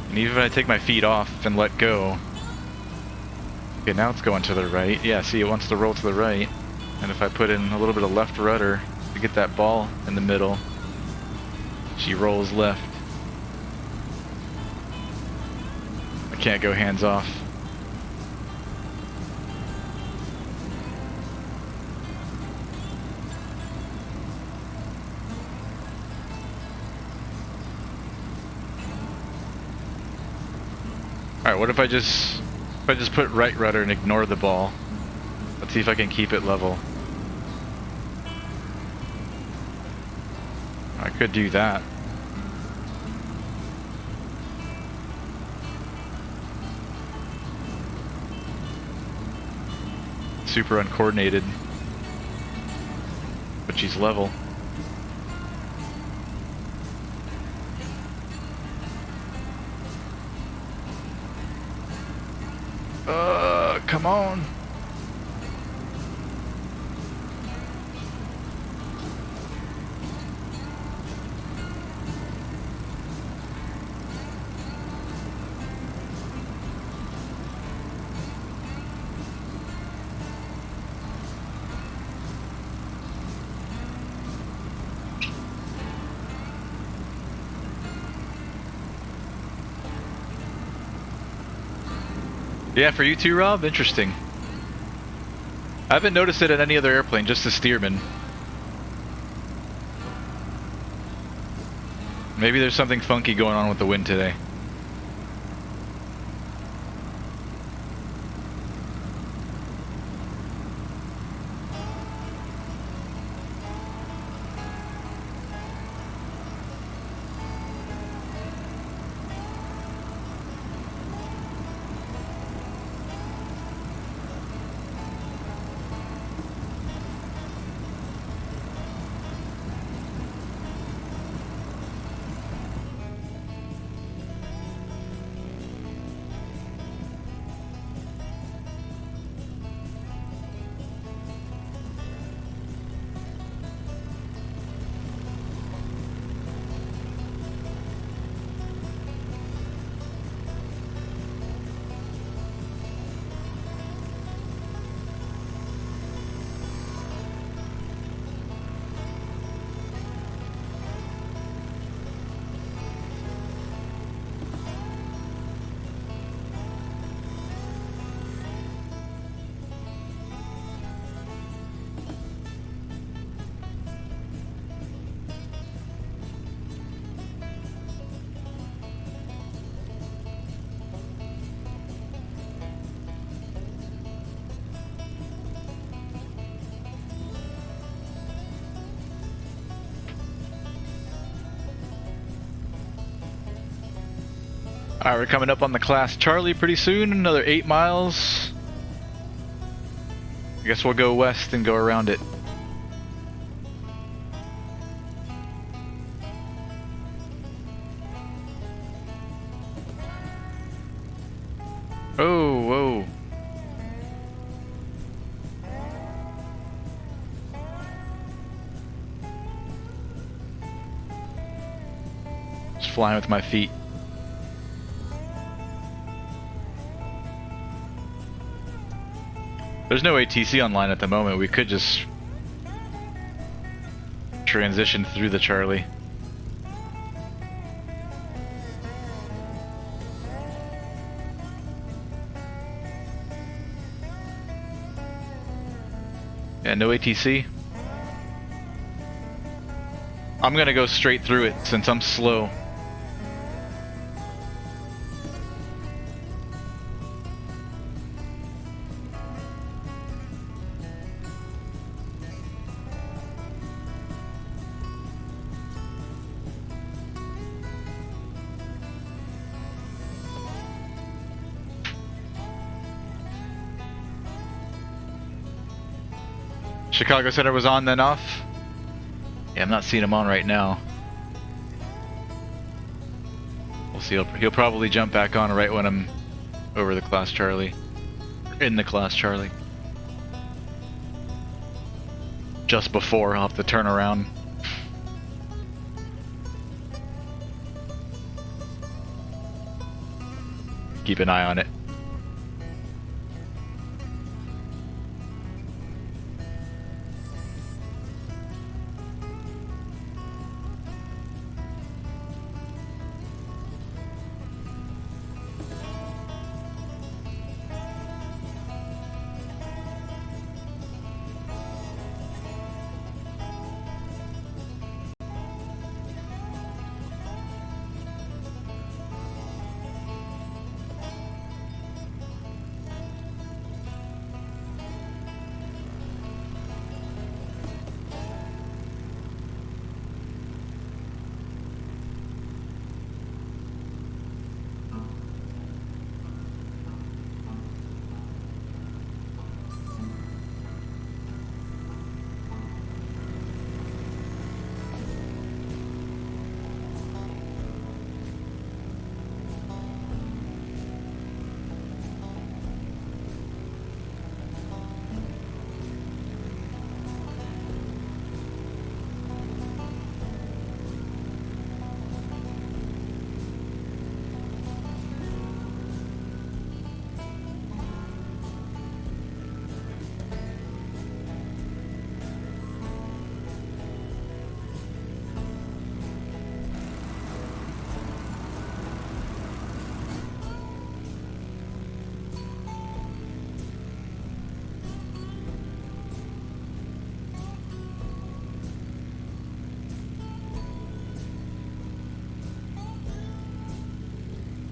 Speaker 1: And even if I take my feet off and let go, okay, now it's going to the right. Yeah, see, it wants to roll to the right. And if I put in a little bit of left rudder to get that ball in the middle, she rolls left. I can't go hands off. Alright, what if I just put right rudder and ignore the ball? Let's see if I can keep it level. I could do that. Super uncoordinated, but she's level. Come on. Yeah, for you too, Rob? Interesting. I haven't noticed it at any other airplane, just the Stearman. Maybe there's something funky going on with the wind today. Alright, we're coming up on the class Charlie pretty soon, another 8 miles. I guess we'll go west and go around it. Oh, whoa. Just flying with my feet. There's no ATC online at the moment. We could just transition through the Charlie. Yeah, no ATC. I'm gonna go straight through it since I'm slow. Chicago Center was on, then off? Yeah, I'm not seeing him on right now. We'll see. He'll probably jump back on right when I'm over the class Charlie. In the class Charlie. Just before, I'll have to turn around. Keep an eye on it.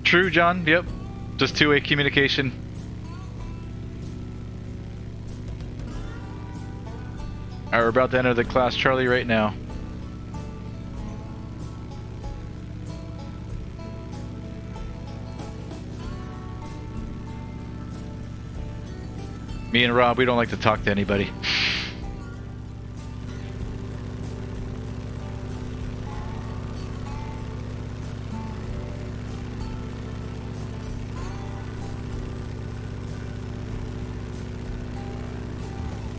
Speaker 1: True, John. Yep. Just two-way communication. Alright, we're about to enter the class Charlie right now. Me and Rob, we don't like to talk to anybody.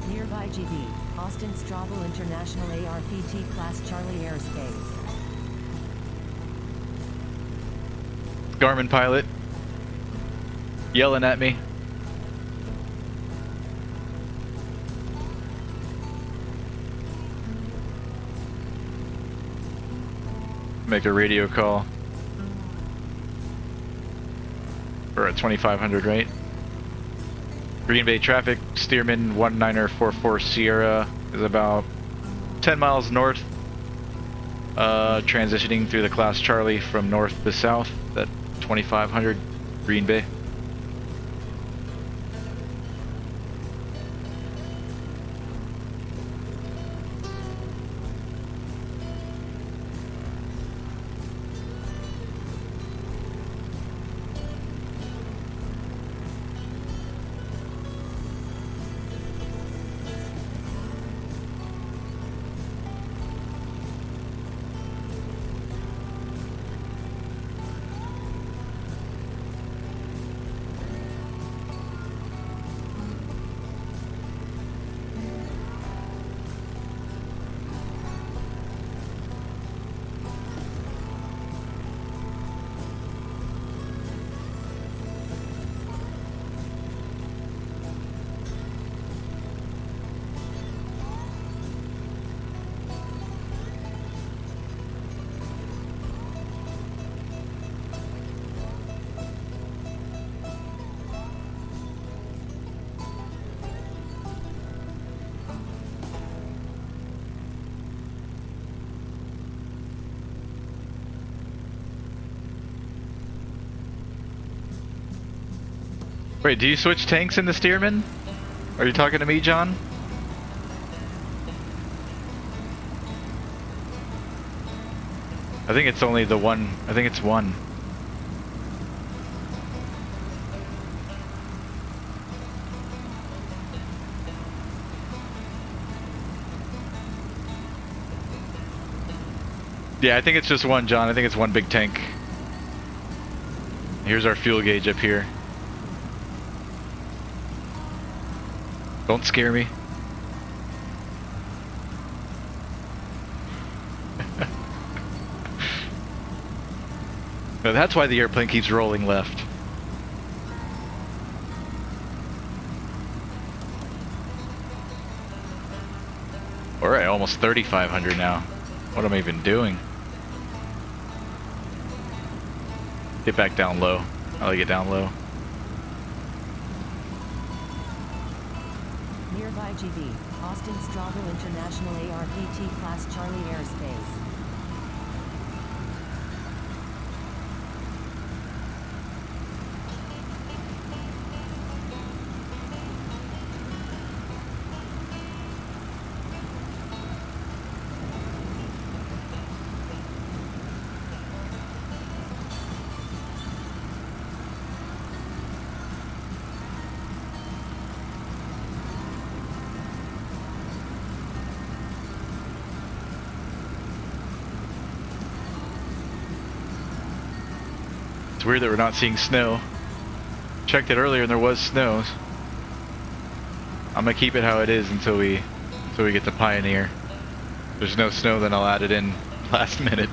Speaker 3: Nearby GB, Austin Straubel International ARPT Class Charlie Airspace.
Speaker 1: Garmin Pilot. Yelling at me. Make a radio call. We're at 2500, right? Green Bay traffic, Stearman 1944 Sierra is about 10 miles north. Transitioning through the class Charlie from north to south at 2500 Green Bay. Wait, do you switch tanks in the Stearman? Are you talking to me, John? I think it's only the one. I think it's one. Yeah, I think it's just one, John. I think it's one big tank. Here's our fuel gauge up here. Don't scare me. No, that's why the airplane keeps rolling left. We're at almost 3,500 now. What am I even doing? Get back down low. I like it down low.
Speaker 3: Nearby GB, Austin Straubel International ARPT Class Charlie Airspace.
Speaker 1: It's weird that we're not seeing snow. Checked it earlier and there was snow. I'm gonna keep it how it is until we get to Pioneer. If there's no snow, then I'll add it in last minute.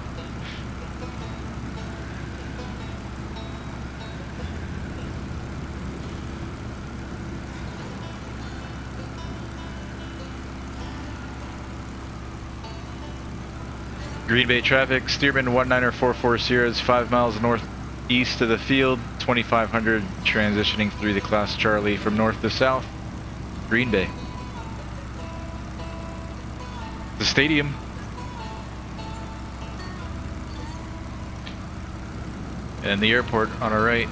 Speaker 1: Green Bay traffic, Stearman 19440 is 5 miles northeast of the field, 2500 transitioning through the Class Charlie from north to south. Green Bay. The stadium. And the airport on our right.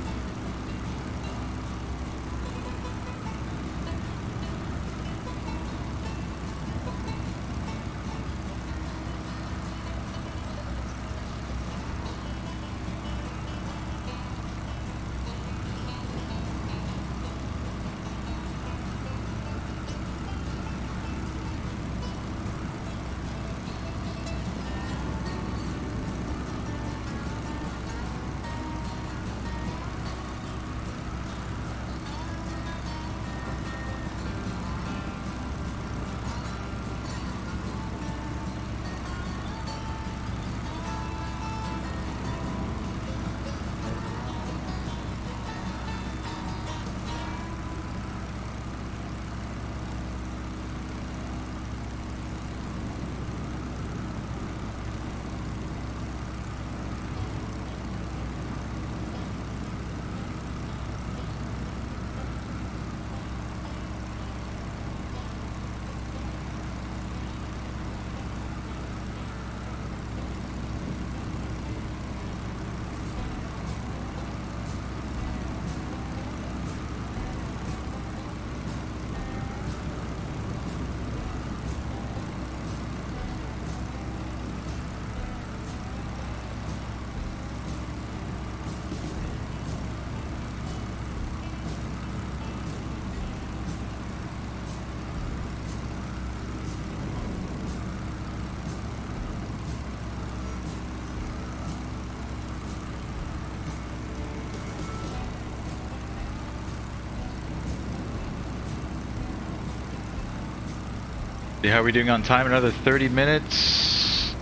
Speaker 1: See how we're doing on time, another 30 minutes.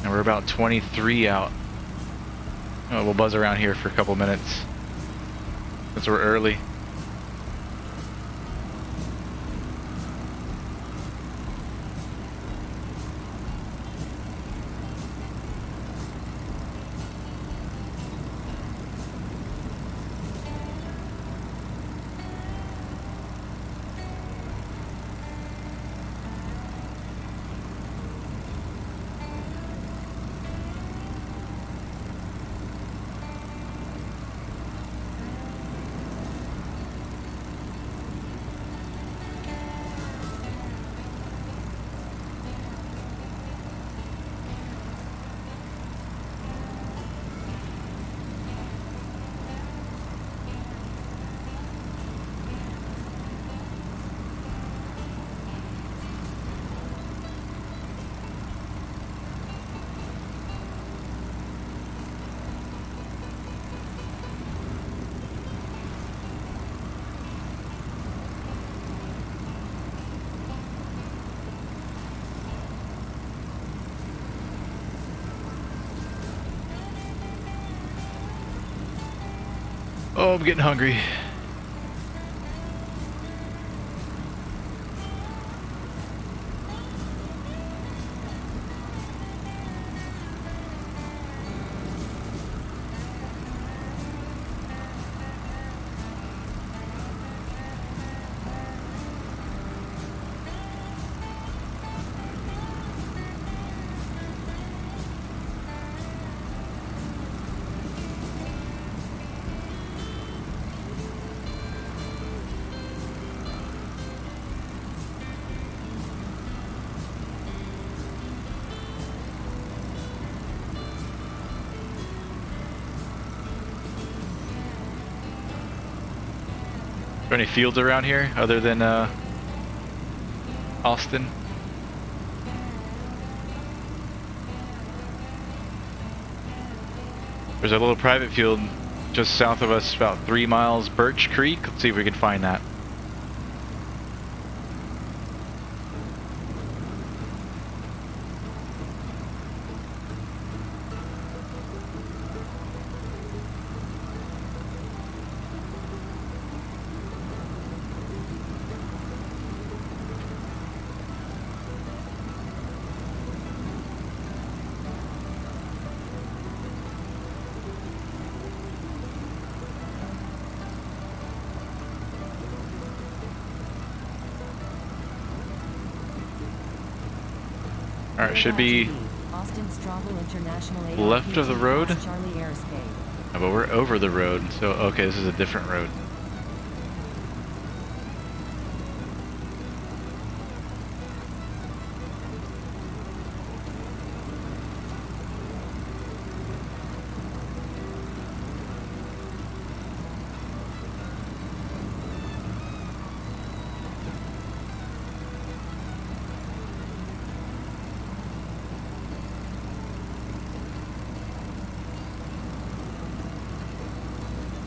Speaker 1: And we're about 23 out. Oh, we'll buzz around here for a couple minutes since we're early. Oh, I'm getting hungry. Are there any fields around here other than Austin? There's a little private field just south of us, about 3 miles, Birch Creek. Let's see if we can find that. Alright, should be left of the road. Oh, but we're over the road, so okay, this is a different road.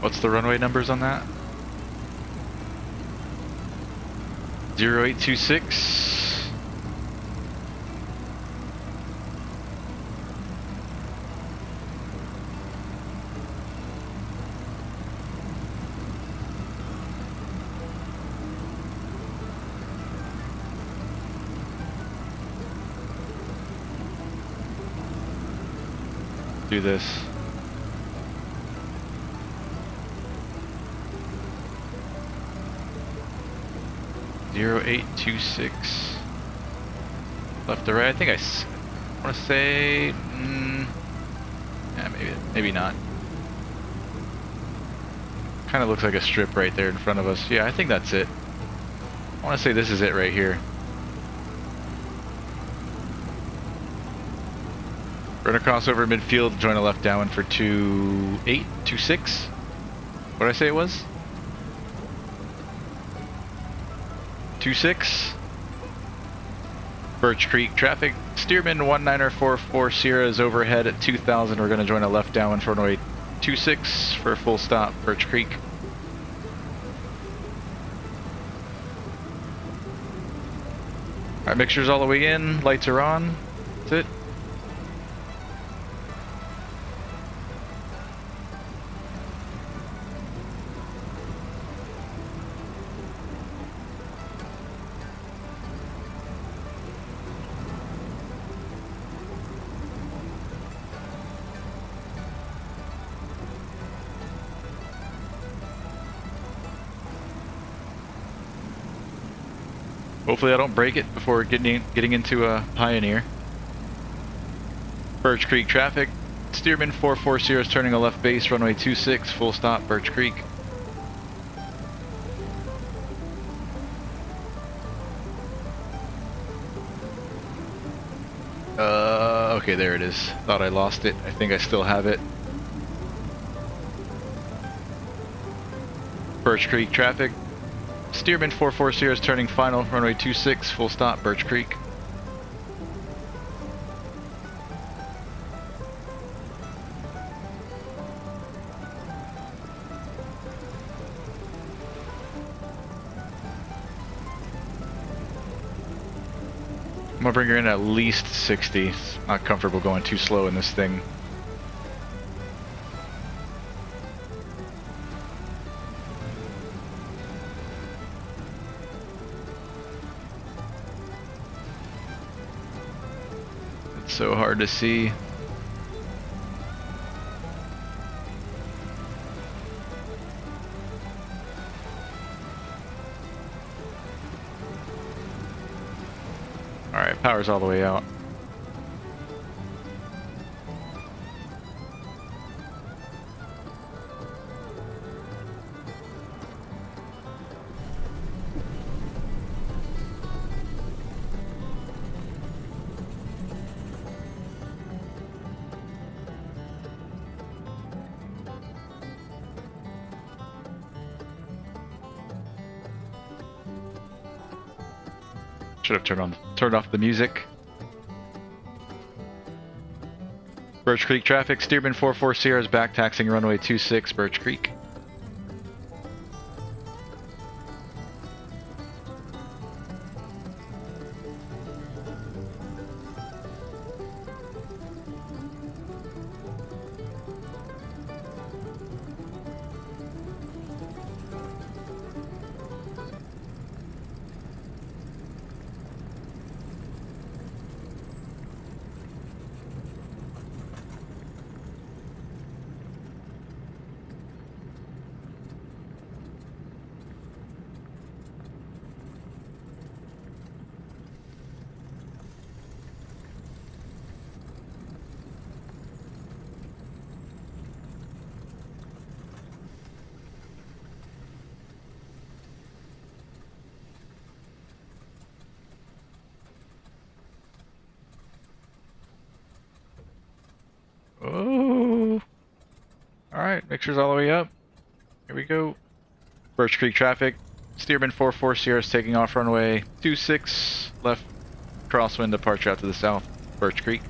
Speaker 1: What's the runway numbers on that? 0826. Do this. Zero 0826. Left to right. I think I want to say. Yeah, maybe not. Kind of looks like a strip right there in front of us. Yeah, I think that's it. I want to say this is it right here. Run across over midfield, join a left downwind for 2826. What did I say it was? 26. Birch Creek traffic. Stearman 19440 Sierra is overhead at 2000. We're going to join a left downwind for runway 26 for a full stop, Birch Creek. Alright, mixture's all the way in, lights are on. That's it. Hopefully I don't break it before getting into a Pioneer. Birch Creek traffic. Stearman 440 is turning a left base, runway 26, full stop, Birch Creek. Okay, there it is. Thought I lost it. I think I still have it. Birch Creek traffic. Stearman 440 is turning final, runway 26, full stop, Birch Creek. I'm gonna bring her in at least 60. Not comfortable going too slow in this thing. so hard to see. Alright, power's all the way out. Should have turned off the music. Birch Creek traffic, Stearman 44 Sierra is back taxing runway 26 Birch Creek. Oh, alright, mixer's all the way up. Here we go. Birch Creek traffic, Stearman 44 Sierra is taking off runway 26, left crosswind departure out to the south, Birch Creek.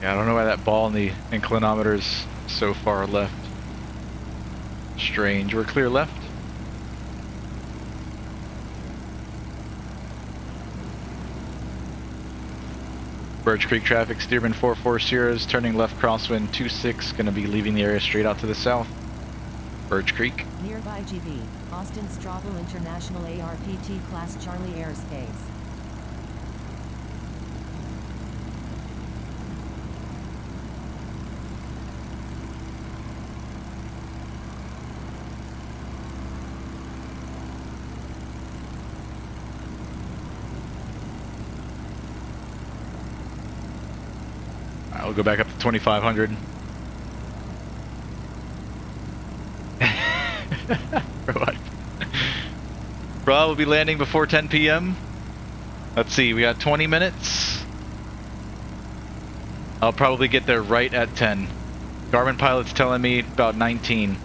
Speaker 1: Yeah, I don't know why that ball in the inclinometer is so far left. Strange. We're clear left. Birch Creek traffic, Stearman 44 Sierra is turning left crosswind 26, going to be leaving the area straight out to the south. Birch Creek.
Speaker 3: Nearby GB, Austin Straubel International ARPT Class Charlie Airspace.
Speaker 1: I'll go back up to 2500. For what? Probably landing before 10 p.m. Let's see, we got 20 minutes. I'll probably get there right at 10. Garmin Pilot's telling me about 19.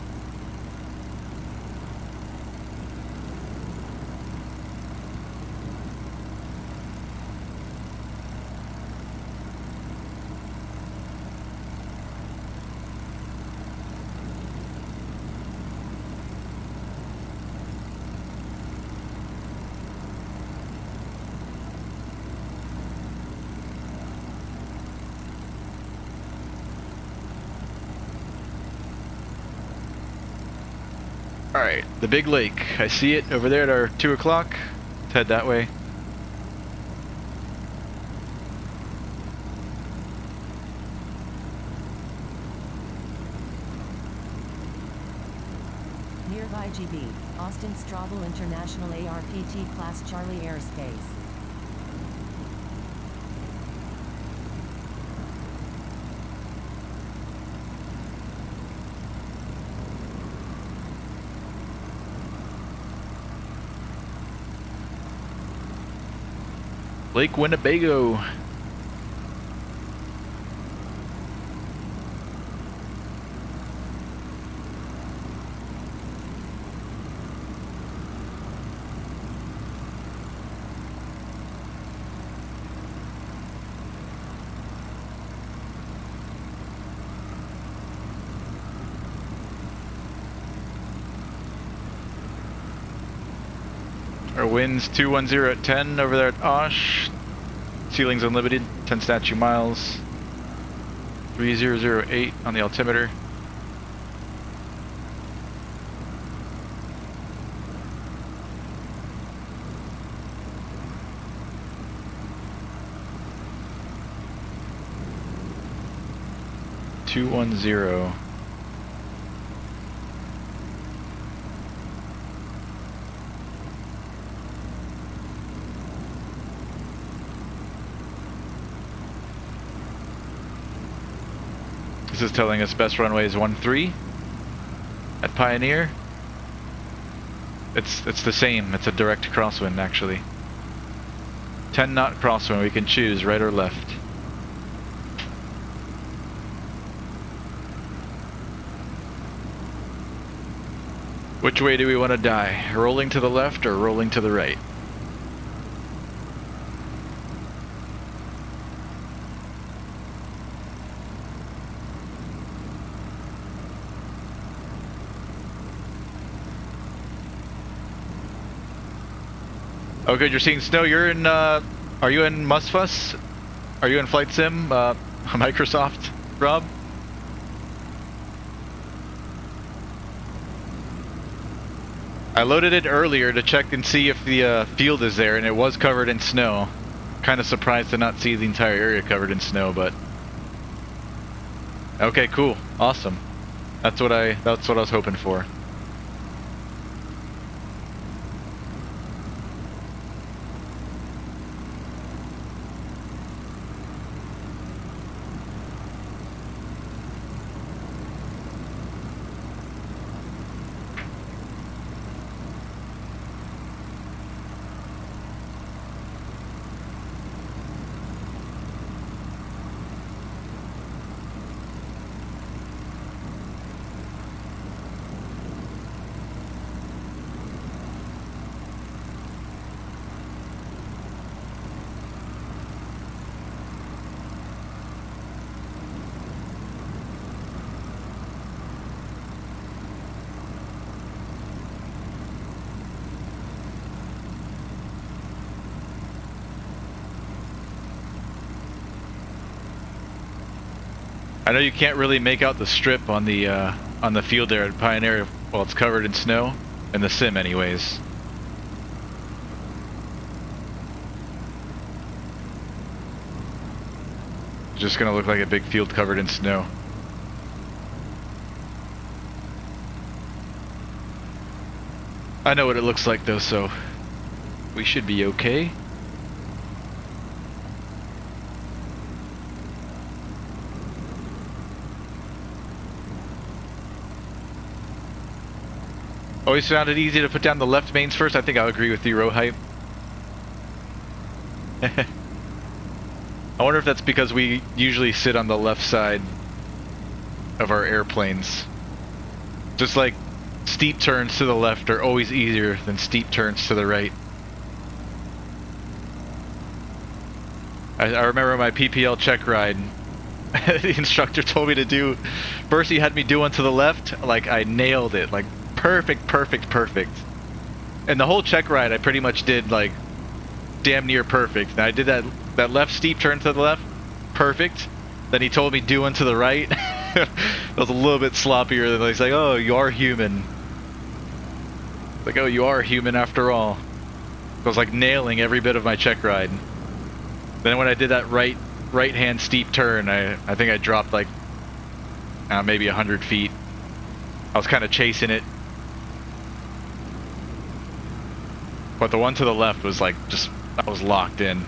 Speaker 1: Alright, the big lake. I see it over there at our 2 o'clock. Let's head that way.
Speaker 3: Nearby GB, Austin Straubel International ARPT Class Charlie Airspace.
Speaker 1: Lake Winnebago. Our winds 210 at 10 over there at Osh. Ceilings unlimited, 10 statute miles. 3008 on the altimeter. .210. This is telling us best runway is 13 at Pioneer. It's the same. It's a direct crosswind actually. 10 knot crosswind. We can choose right or left. Which way do we want to die? Rolling to the left or rolling to the right? Oh good, you're seeing snow. You're in, are you in MSFS? Are you in Flight Sim, Microsoft, Rob? I loaded it earlier to check and see if the field is there, and it was covered in snow. Kind of surprised to not see the entire area covered in snow, but... Okay, cool. Awesome. That's what I was hoping for. I know you can't really make out the strip on the field there at Pioneer while it's covered in snow, in the sim anyways. It's just gonna look like a big field covered in snow. I know what it looks like though, so we should be okay. Always found it easy to put down the left mains first. I think I'll agree with you, Rohype. I wonder if that's because we usually sit on the left side of our airplanes. Just like steep turns to the left are always easier than steep turns to the right. I remember my PPL check ride. The instructor told me to do, first he had me do one to the left, like I nailed it, like perfect, perfect, perfect. And the whole check ride I pretty much did like damn near perfect. And I did that left steep turn to the left, perfect. Then he told me do one to the right. It was a little bit sloppier than he's like, oh, you are human. Like, oh, you are human after all. I was like nailing every bit of my check ride. Then when I did that right hand steep turn, I think I dropped like maybe 100 feet. I was kind of chasing it. But the one to the left was like just, I was locked in.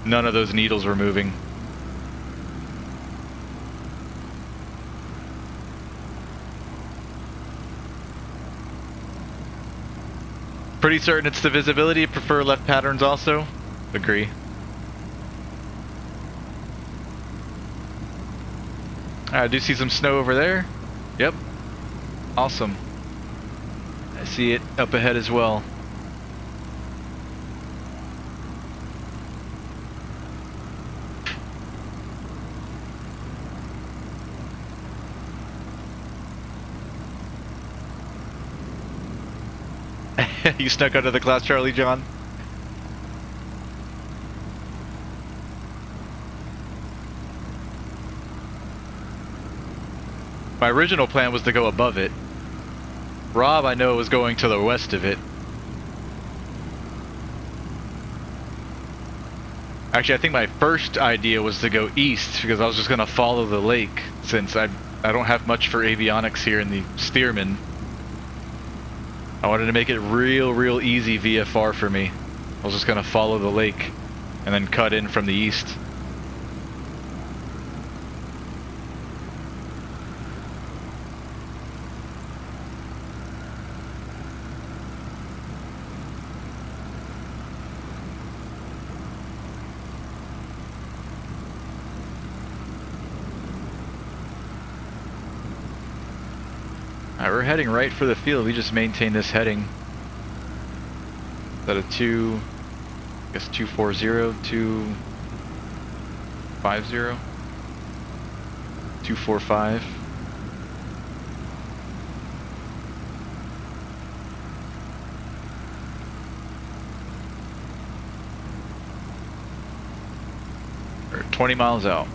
Speaker 1: None of those needles were moving. Pretty certain it's the visibility. Prefer left patterns also. Agree. I do see some snow over there. Yep. Awesome. I see it up ahead as well. You snuck under the class, Charlie John. My original plan was to go above it. Rob, I know, was going to the west of it. Actually, I think my first idea was to go east because I was just going to follow the lake since I don't have much for avionics here in the Stearman. I wanted to make it real easy VFR for me. I was just going to follow the lake and then cut in from the east. Alright, we're heading right for the field. We just maintain this heading. Is that a 2, I guess 240, 250, 245. Or 20 miles out.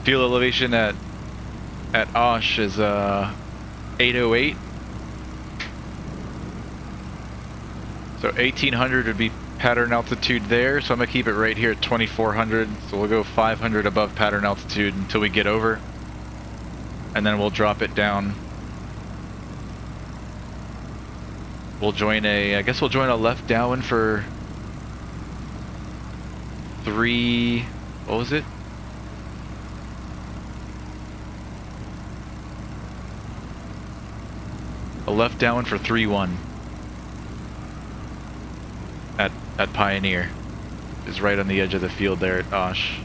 Speaker 1: Field elevation at Osh is 808. So 1800 would be pattern altitude there, so I'm gonna keep it right here at 2400. So we'll go 500 above pattern altitude until we get over, and then we'll drop it down. We'll join I guess we'll join a left downwind for 3, what was it? A left downwind for 3-1 at Pioneer. Is right on the edge of the field there at Osh.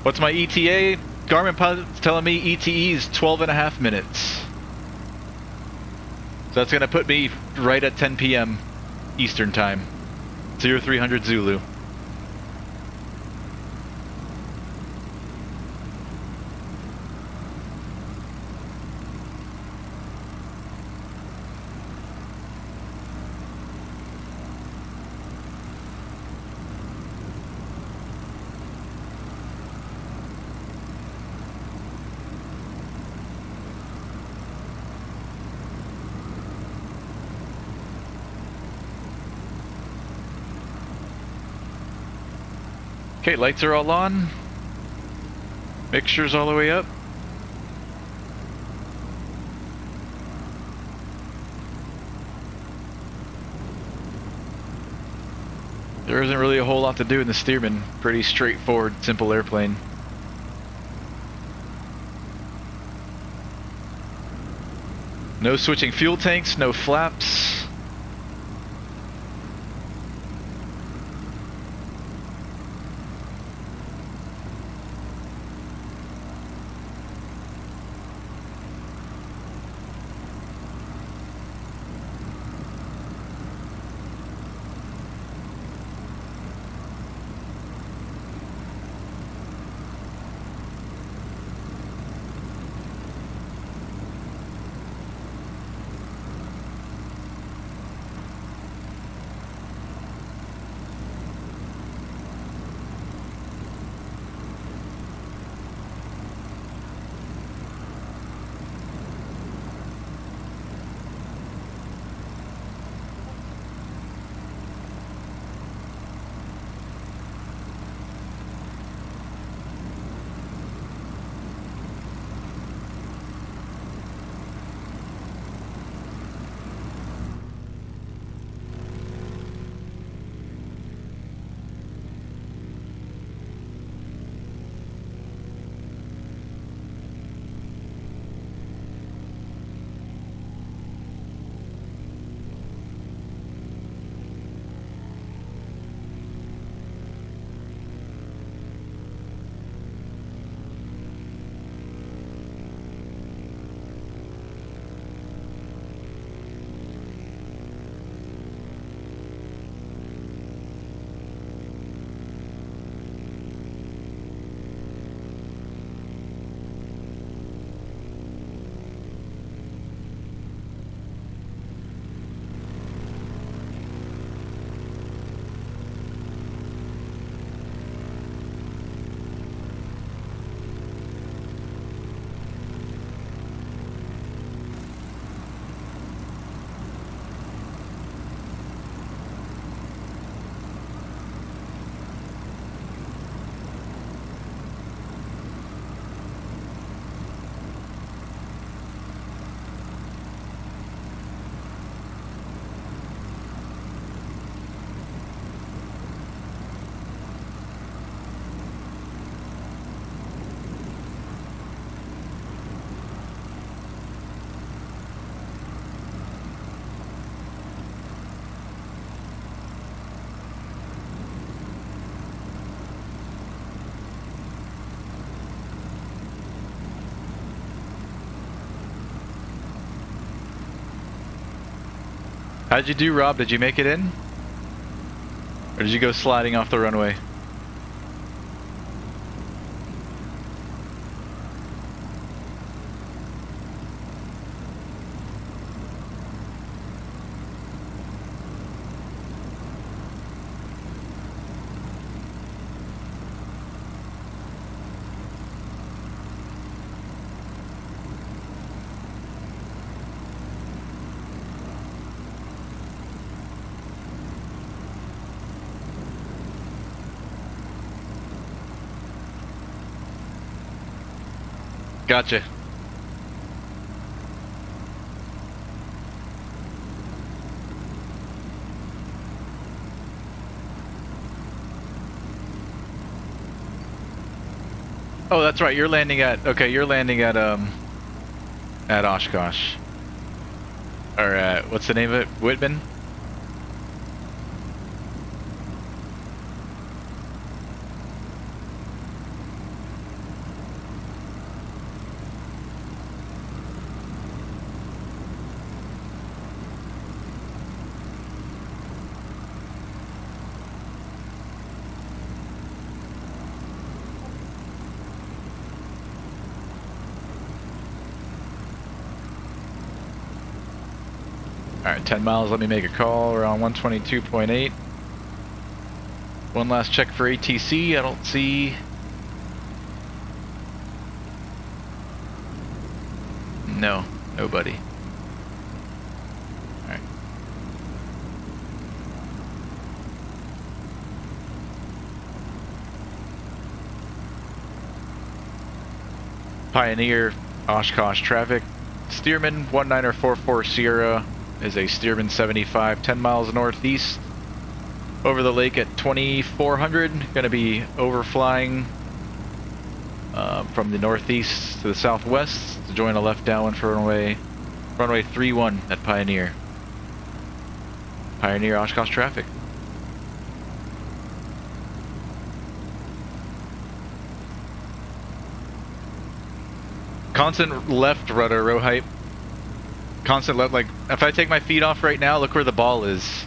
Speaker 1: What's my ETA? Garmin Pilot's telling me ETE is 12.5 minutes. So that's going to put me right at 10 p.m. Eastern Time. 0300 Zulu. Okay, lights are all on. Mixture's all the way up. There isn't really a whole lot to do in the Stearman. Pretty straightforward, simple airplane. No switching fuel tanks, no flaps. How'd you do, Rob? Did you make it in? Or did you go sliding off the runway? Gotcha. Oh, that's right. You're landing at, okay, you're landing at Oshkosh. Or what's the name of it? Whitman? Alright, 10 miles, let me make a call. We're on 122.8. One last check for ATC. I don't see... No, nobody. Alright. Pioneer, Oshkosh traffic. Stearman 1944 Sierra is a Stearman 75, 10 miles northeast over the lake at 2400. Going to be overflying from the northeast to the southwest to join a left downwind for runway 31 at Pioneer. Pioneer Oshkosh traffic. Constant left rudder, row height. Constant left, like, if I take my feet off right now, look where the ball is.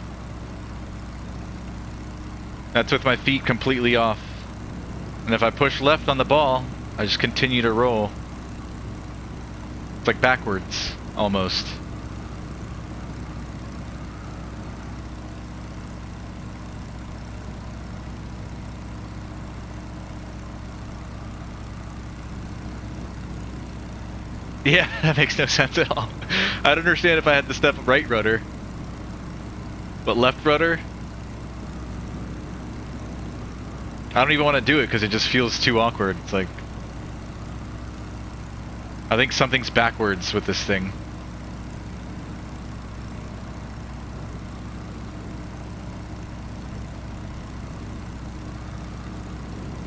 Speaker 1: That's with my feet completely off. And if I push left on the ball, I just continue to roll. It's like backwards, almost. Yeah, that makes no sense at all. I'd understand if I had to step right rudder. But left rudder? I don't even want to do it because it just feels too awkward. It's like... I think something's backwards with this thing.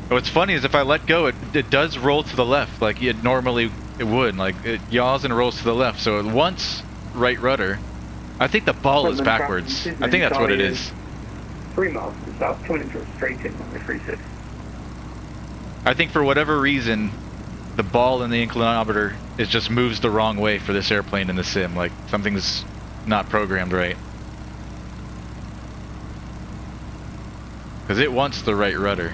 Speaker 1: What's funny is if I let go, it does roll to the left like it normally it would. Like it yaws and rolls to the left. So it wants right rudder. I think the ball is backwards. I think that's what it is.
Speaker 2: 3 miles to the south, coming into a straight in on the 36.
Speaker 1: I think for whatever reason, the ball in the inclinometer it just moves the wrong way for this airplane in the sim. Like something's not programmed right. Because it wants the right rudder.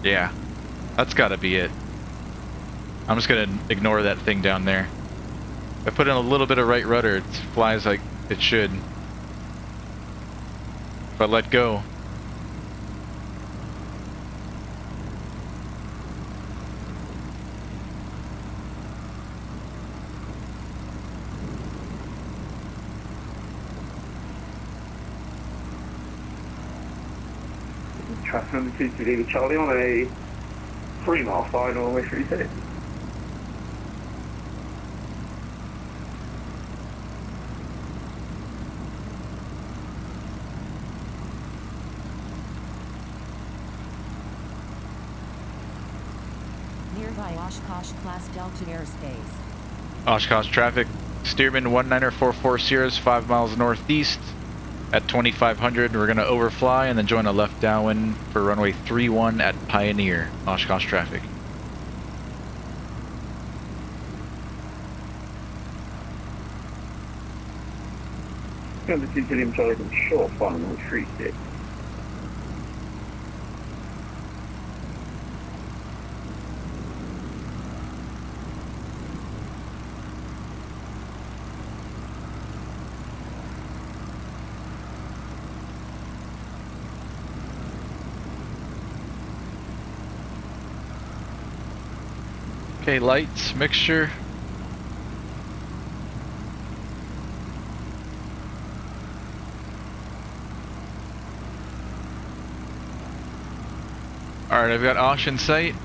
Speaker 1: Yeah, that's gotta be it. I'm just gonna ignore that thing down there. If I put in a little bit of right rudder, it flies like it should. If I let go.
Speaker 2: Traffic number 2 Charlie on a 3 mile final on way 36.
Speaker 3: Nearby Oshkosh class Delta airspace.
Speaker 1: Oshkosh traffic. Stearman 1944 Sierras 5 miles northeast at 2500. We're going to overfly and then join a left downwind for runway 31 at Pioneer. Oshkosh traffic.
Speaker 4: Number 2 William Charlie from short final 36.
Speaker 1: Okay, lights, mixture. Alright, I've got Osh in sight.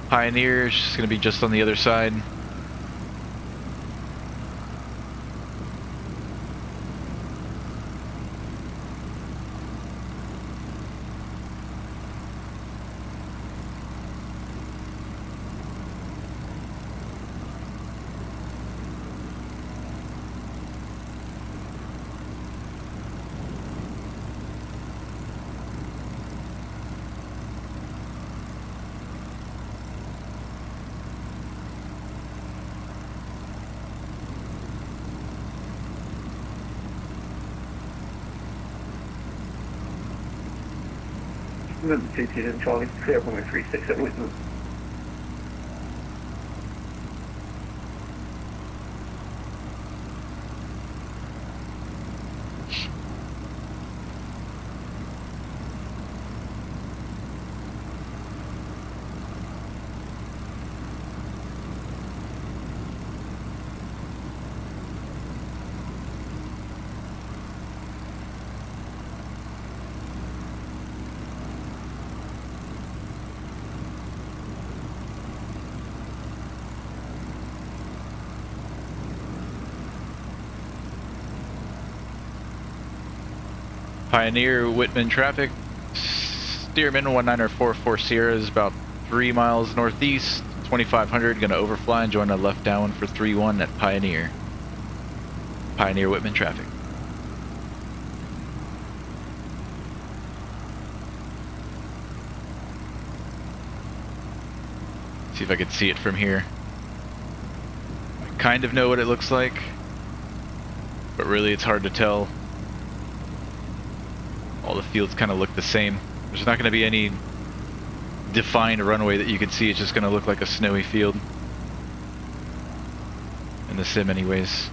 Speaker 1: Pioneer is just going to be just on the other side.
Speaker 4: Number 2 William Charlie, clear runway 36 at Whitman.
Speaker 1: Pioneer, Whitman traffic. Stearman 1944 Sierra is about 3 miles northeast, 2500, gonna overfly and join a left downwind for 3-1 at Pioneer. Pioneer, Whitman traffic. See if I can see it from here. I kind of know what it looks like, but really it's hard to tell. All the fields kind of look the same. There's not going to be any defined runway that you can see. It's just going to look like a snowy field. In the sim anyways.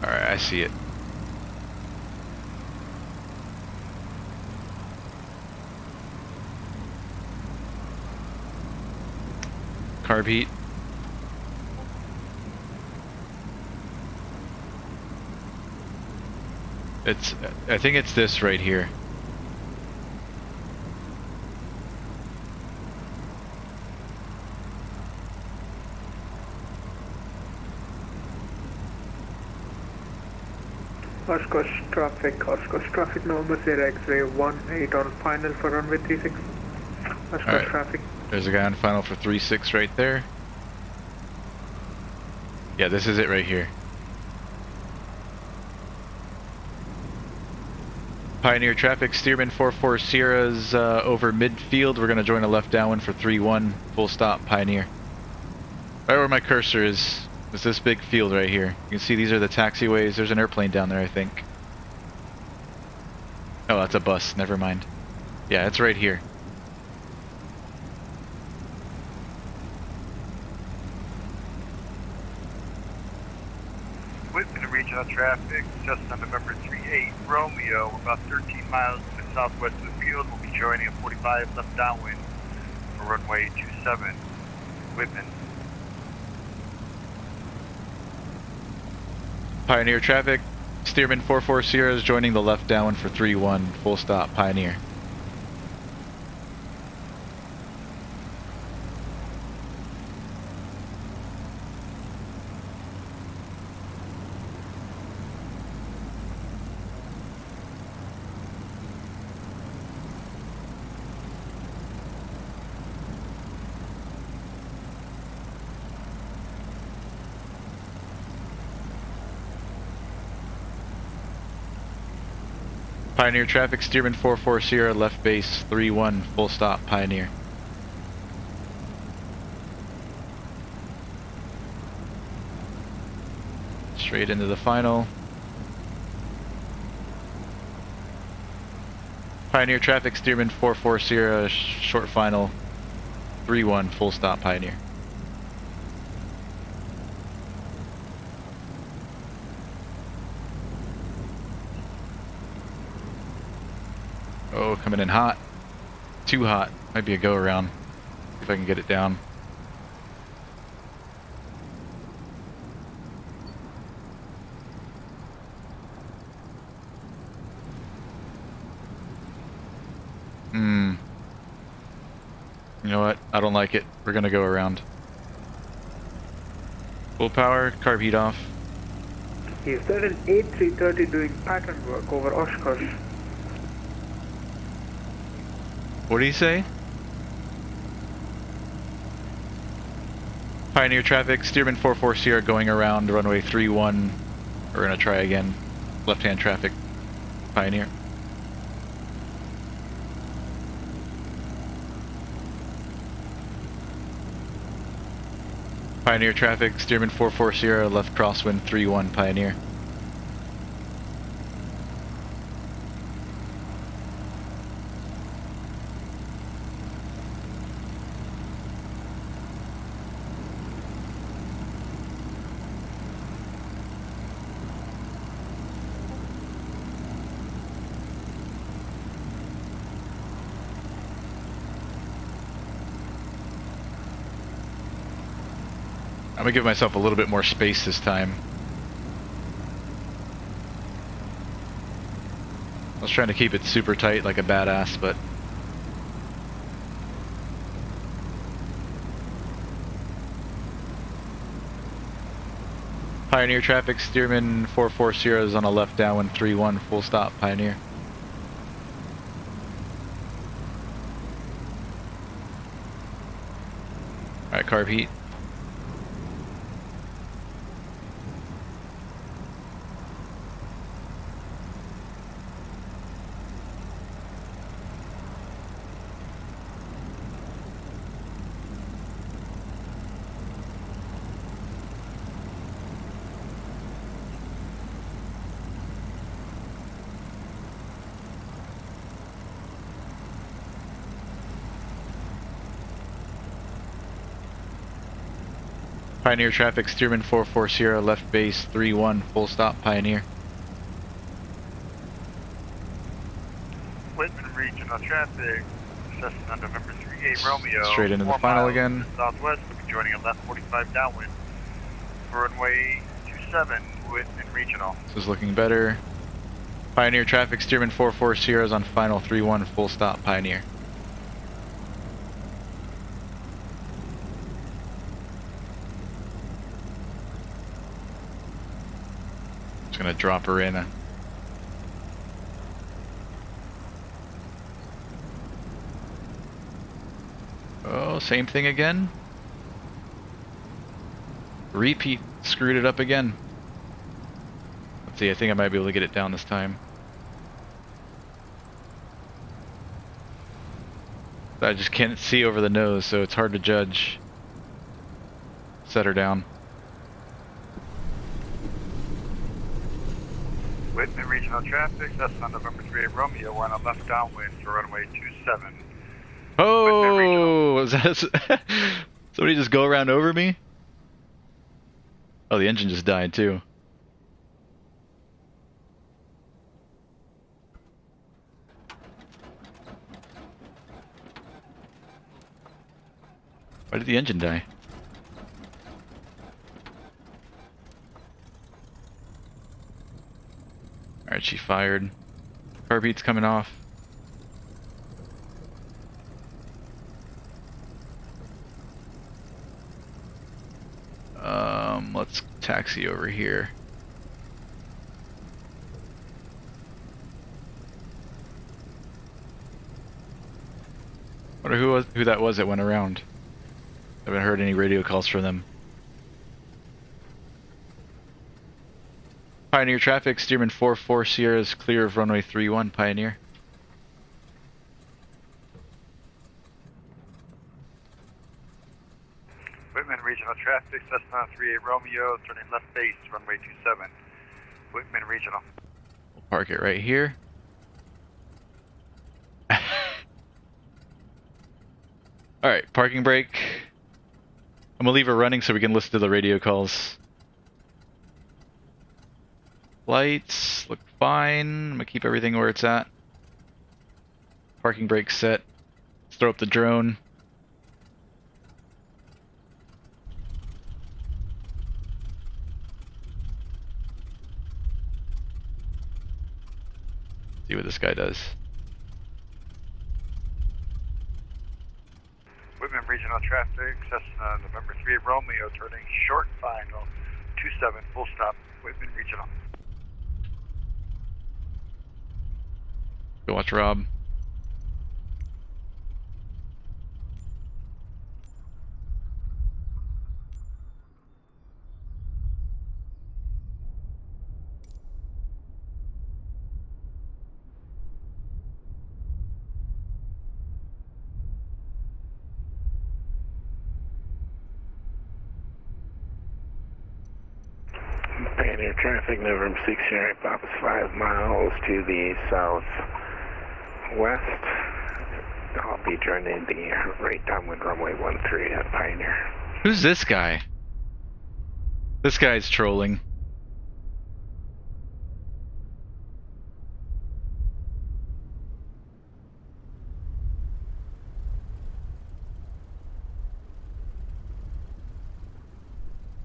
Speaker 1: Alright, I see it. Carb heat. I think it's this right here.
Speaker 5: Oshkosh traffic November Sierra X-ray 18 on final for runway 36. Oshkosh
Speaker 1: Alright.
Speaker 5: traffic.
Speaker 1: There's a guy on final for 3-6 right there. Yeah, this is it right here. Pioneer traffic, Stearman 44 Sierra's over midfield. We're going to join a left downwind for 3-1, full stop, Pioneer. Right where my cursor is this big field right here. You can see these are the taxiways. There's an airplane down there, I think. Oh, that's a bus, never mind. Yeah, it's right here.
Speaker 2: Whitman regional traffic, just on November 38 Romeo. We're about 13 miles to the southwest of the field. We'll be joining a 45 left downwind for runway 27, Whitman.
Speaker 1: Pioneer traffic, Stearman 44 Sierra is joining the left downwind for 3-1, full stop, Pioneer. Pioneer traffic, Stearman 44 Sierra, left base 31, full stop, Pioneer. Straight into the final. Pioneer traffic, Stearman 44 Sierra, short final, 31, full stop, Pioneer. Oh, coming in hot. Too hot. Might be a go around. See if I can get it down. You know what? I don't like it. We're gonna go around. Full power, carb heat off.
Speaker 5: Is that an 8330 doing pattern work over Oshkosh?
Speaker 1: What do you say? Pioneer traffic, Stearman 44 Sierra going around runway 31. We're gonna try again. Left hand traffic, Pioneer. Pioneer traffic, Stearman 44 Sierra, left crosswind 31, Pioneer. I'm gonna give myself a little bit more space this time. I was trying to keep it super tight like a badass, but Pioneer traffic, Stearman 44 Sierra is on a left downwind 31, full stop, Pioneer. Alright, carb heat. Pioneer traffic, Stearman 44 Sierra, left base 31, full stop, Pioneer.
Speaker 2: Whitman Regional Traffic, Cessna November 38 Romeo.
Speaker 1: Straight into the
Speaker 2: 4
Speaker 1: final
Speaker 2: miles
Speaker 1: again.
Speaker 2: Southwest, we'll be joining at left 45 downwind for runway 27, Whitman Regional.
Speaker 1: This is looking better. Pioneer traffic, Stearman 44 Sierra is on final 31, full stop, Pioneer. Just gonna drop her in. Oh, same thing again. Repeat, screwed it up again. Let's see, I think I might be able to get it down this time. I just can't see over the nose, so it's hard to judge. Set her down.
Speaker 2: Whitman Regional Traffic, Cessna November 38 Romeo, we're on a left downwind for runway 27.
Speaker 1: Oh, was that somebody just go around over me? Oh, the engine just died too. Why did the engine die? Alright, she fired. Carb heat's coming off. Let's taxi over here. Wonder who that was that went around. Haven't heard any radio calls from them. Pioneer traffic, Stearman 44 Sierra is clear of runway 31, Pioneer.
Speaker 2: Whitman Regional traffic, Cessna 38 Romeo, turning left base, runway 27. Whitman Regional.
Speaker 1: We'll park it right here. Alright, parking brake. I'm gonna leave it running so we can listen to the radio calls. Lights look fine. I'm gonna keep everything where it's at. Parking brake set. Let's throw up the drone. See what this guy does.
Speaker 2: Whitman Regional traffic, Cessna November 3 Romeo, turning short final, 27, full stop, Whitman Regional.
Speaker 1: Go watch Rob.
Speaker 6: Pioneer traffic, November 6 Sierra Papa is 5 miles to the southwest. I'll be joining the right downwind runway 13 at Pioneer.
Speaker 1: Who's this guy? This guy's trolling.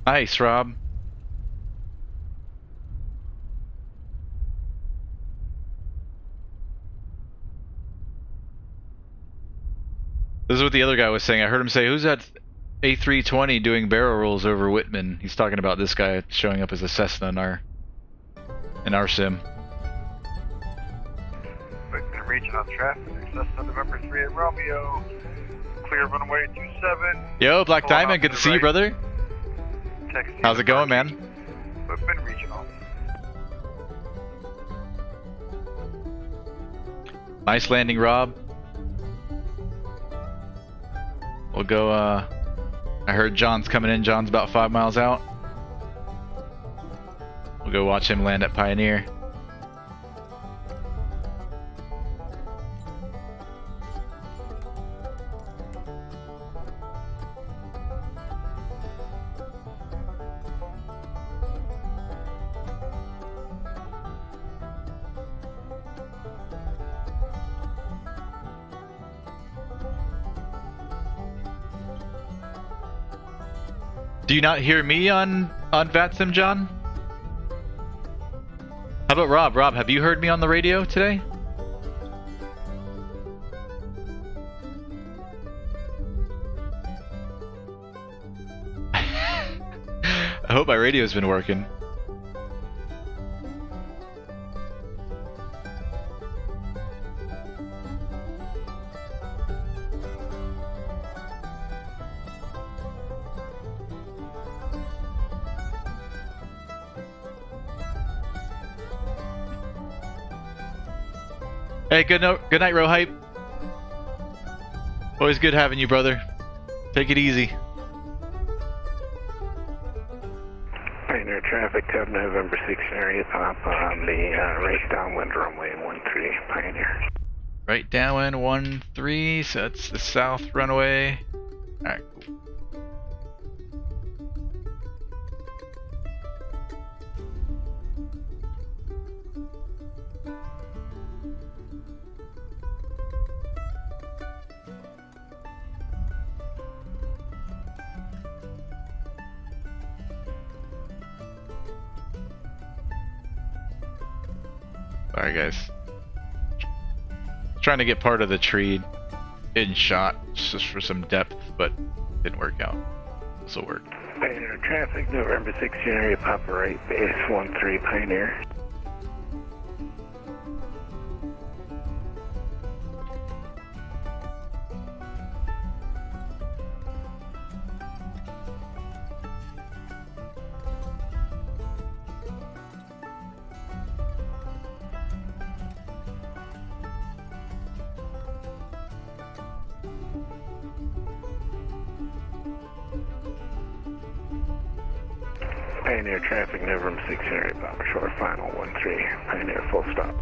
Speaker 1: Nice, Rob. This is what the other guy was saying. I heard him say, who's that A320 doing barrel rolls over Whitman? He's talking about this guy showing up as a Cessna in our sim.
Speaker 2: Whitman Regional traffic, Cessna November 3 at Romeo, clear runway 27.
Speaker 1: Yo, Black
Speaker 2: Pulling
Speaker 1: Diamond,
Speaker 2: off
Speaker 1: good
Speaker 2: to
Speaker 1: to
Speaker 2: the
Speaker 1: see you,
Speaker 2: right.
Speaker 1: brother.
Speaker 2: Texting
Speaker 1: How's it going, man?
Speaker 2: Whitman Regional.
Speaker 1: Nice landing, Rob. We'll go, I heard John's coming in. John's about 5 miles out. We'll go watch him land at Pioneer. Do you not hear me on VATSIM, John? How about Rob? Rob, have you heard me on the radio today? I hope my radio's been working. Hey, good night, Row Hype. Always good having you, brother. Take it easy.
Speaker 6: Pioneer traffic, Tub November 6 area Papa on the right downwind runway 13 Pioneer.
Speaker 1: Right downwind 13, so that's the south runway. Alright, cool. Alright guys, trying to get part of the tree in shot just for some depth, but didn't work out. This will work.
Speaker 6: Pioneer traffic, November 6 area Papa right base 13 Pioneer. Pioneer traffic, November 6 area, Papa Shore, final 13, Pioneer full stop.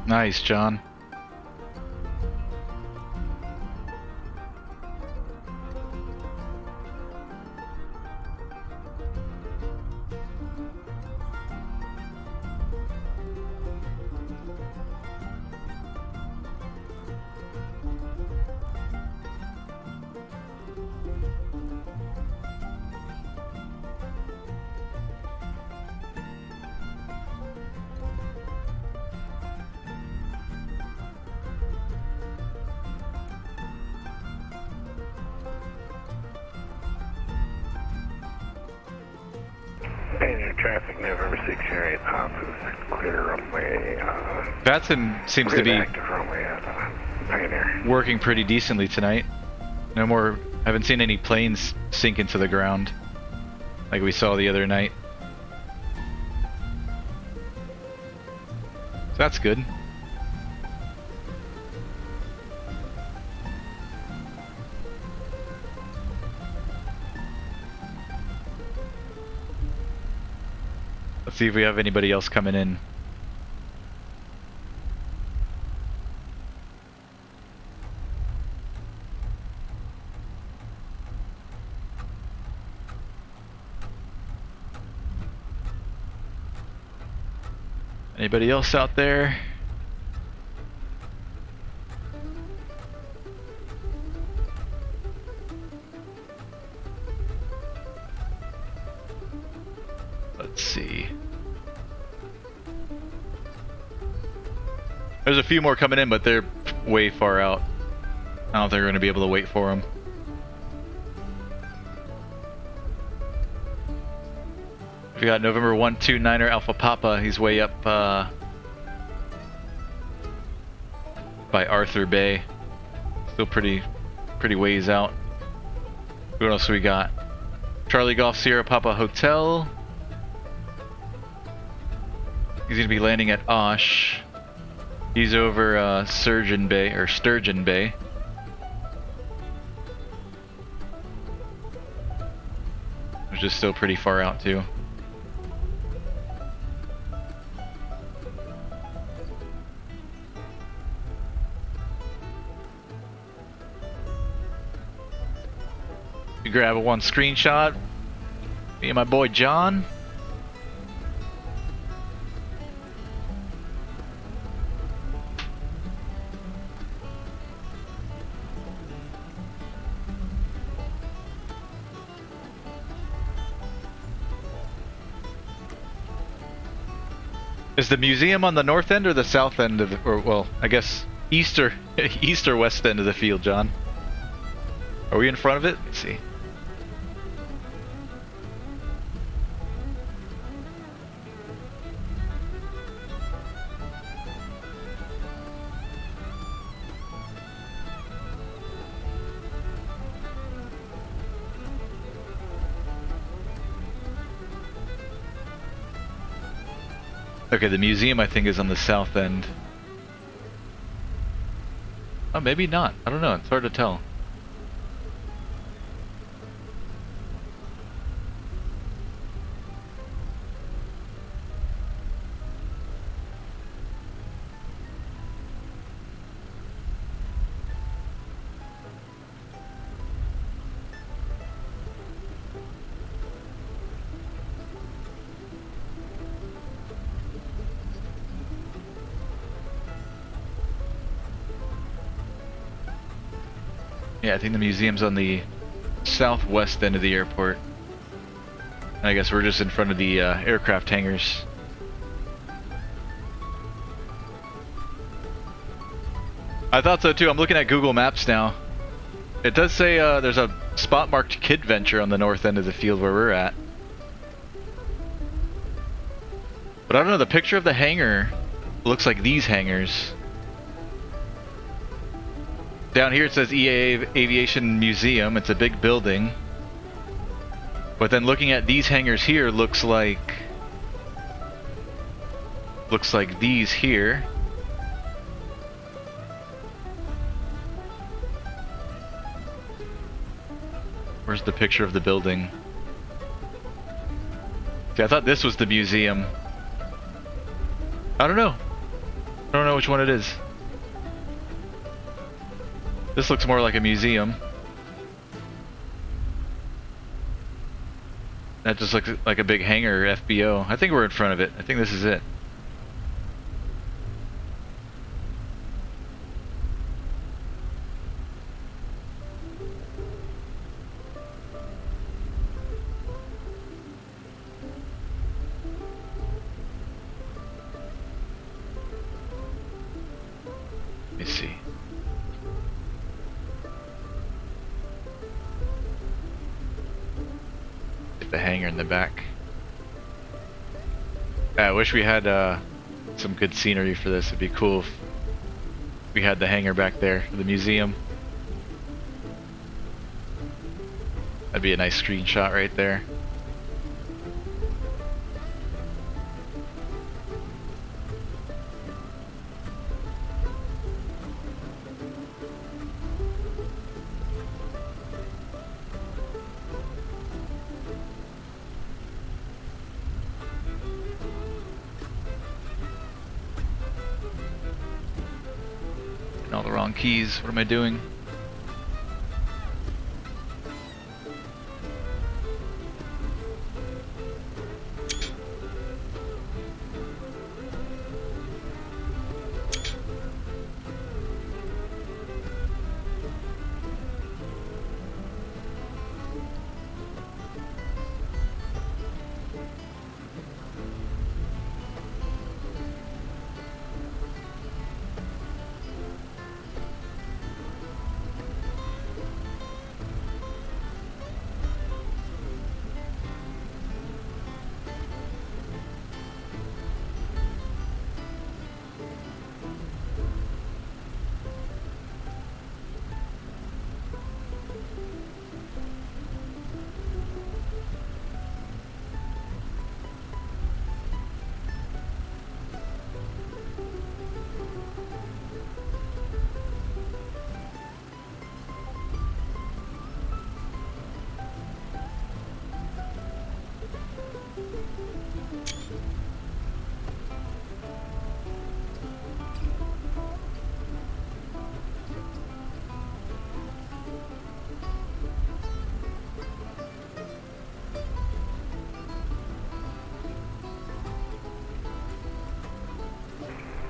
Speaker 1: Nice, John.
Speaker 6: Pioneer traffic, November 6 area, Papa, clear runway,
Speaker 1: VATSIM seems to
Speaker 6: clear
Speaker 1: be
Speaker 6: active runway at Pioneer.
Speaker 1: working pretty decently tonight. No more, haven't seen any planes sink into the ground like we saw the other night. So that's good. Let's see if we have anybody else coming in. Anybody else out there? Let's see. There's a few more coming in, but they're way far out. I don't think we're going to be able to wait for them. We got November 129er Alpha Papa. He's way up by Arthur Bay. Still pretty ways out. What else we got? Charlie Golf Sierra Papa Hotel. He's gonna be landing at Osh. He's over Sturgeon Bay. Which is still pretty far out too. You grab one screenshot. Me and my boy John. Is the museum on the north end or the south end of the, or well, I guess east or west end of the field, John? Are we in front of it? Let's see. Okay, the museum I think is on the south end. Oh, maybe not. I don't know. It's hard to tell. Yeah, I think the museum's on the southwest end of the airport. And I guess we're just in front of the aircraft hangars. I thought so too. I'm looking at Google Maps now. It does say there's a spot marked Kid Venture on the north end of the field where we're at. But I don't know, the picture of the hangar looks like these hangars. Down here it says EAA Aviation Museum. It's a big building. But then looking at these hangars here looks like these here. Where's the picture of the building? See, I thought this was the museum. I don't know. I don't know which one it is. This looks more like a museum. That just looks like a big hangar FBO. I think we're in front of it. I think this is it. Let me see. The hangar in the back. I wish we had some good scenery for this. It'd be cool if we had the hangar back there for the museum. That'd be a nice screenshot right there. All the wrong keys. What am I doing?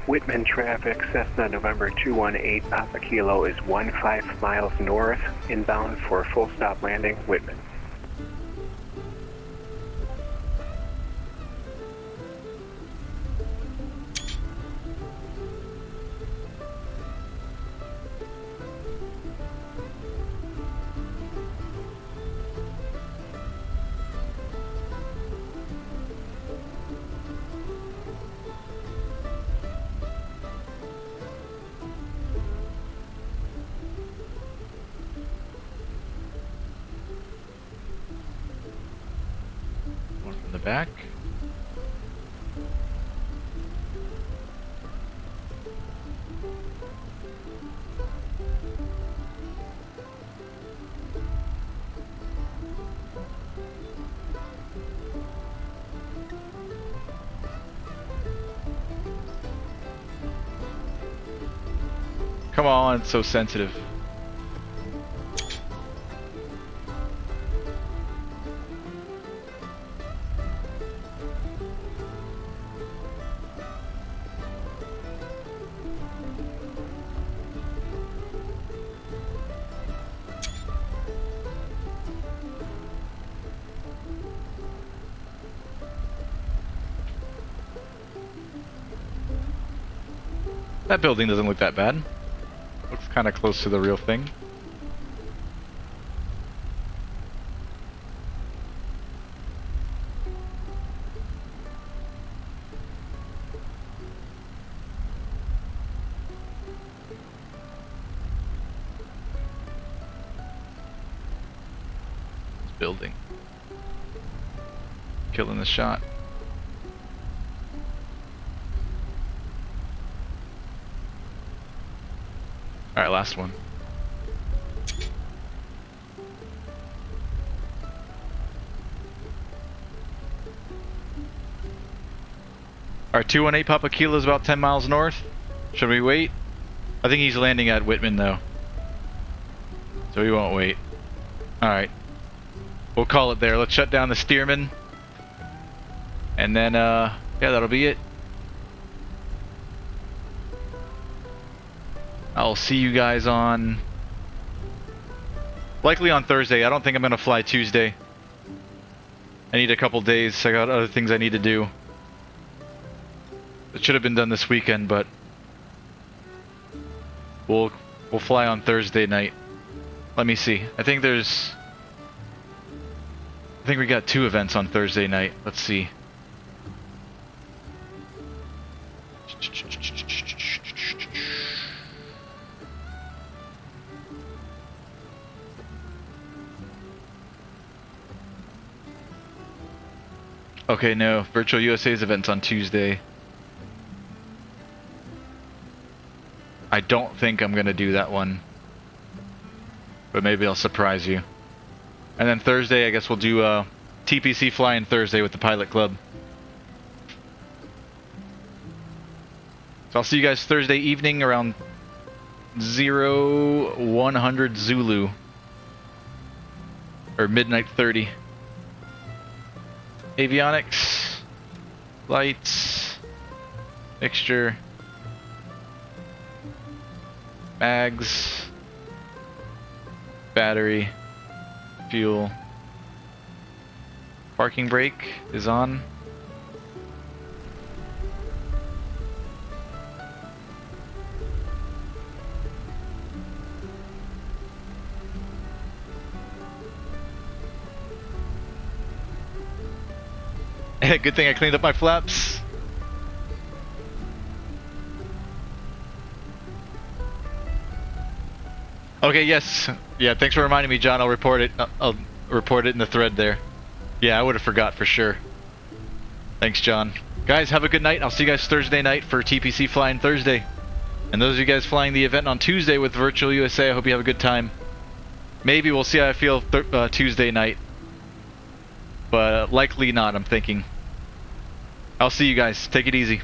Speaker 6: Whitman traffic, Cessna November 218 Papa Kilo is 15 miles north, inbound for full stop landing, Whitman.
Speaker 1: Back. Come on, it's so sensitive. That building doesn't look that bad. Looks kind of close to the real thing. Building. Killing the shot. Alright, last one. Alright, 218 Papa Kilo is about 10 miles north. Should we wait? I think he's landing at Whitman though. So we won't wait. Alright. We'll call it there. Let's shut down the Stearman. And then, yeah, that'll be it. I'll see you guys on... likely on Thursday. I don't think I'm going to fly Tuesday. I need a couple days. I got other things I need to do. It should have been done this weekend, but... We'll fly on Thursday night. Let me see. I think we got 2 events on Thursday night. Let's see. Okay, no. Virtual USA's event's on Tuesday. I don't think I'm gonna do that one. But maybe I'll surprise you. And then Thursday, I guess we'll do TPC flying Thursday with the Pilot Club. So I'll see you guys Thursday evening around 0100 Zulu. Or midnight 30. Avionics. Lights. Mixture. Bags. Battery. Fuel. Parking brake is on. Good thing I cleaned up my flaps. Okay, yes. Yeah, thanks for reminding me, John. I'll report it. I'll report it in the thread there. Yeah, I would have forgot for sure. Thanks, John. Guys, have a good night. I'll see you guys Thursday night for TPC flying Thursday. And those of you guys flying the event on Tuesday with Virtual USA, I hope you have a good time. Maybe we'll see how I feel Tuesday night. But likely not, I'm thinking. I'll see you guys. Take it easy.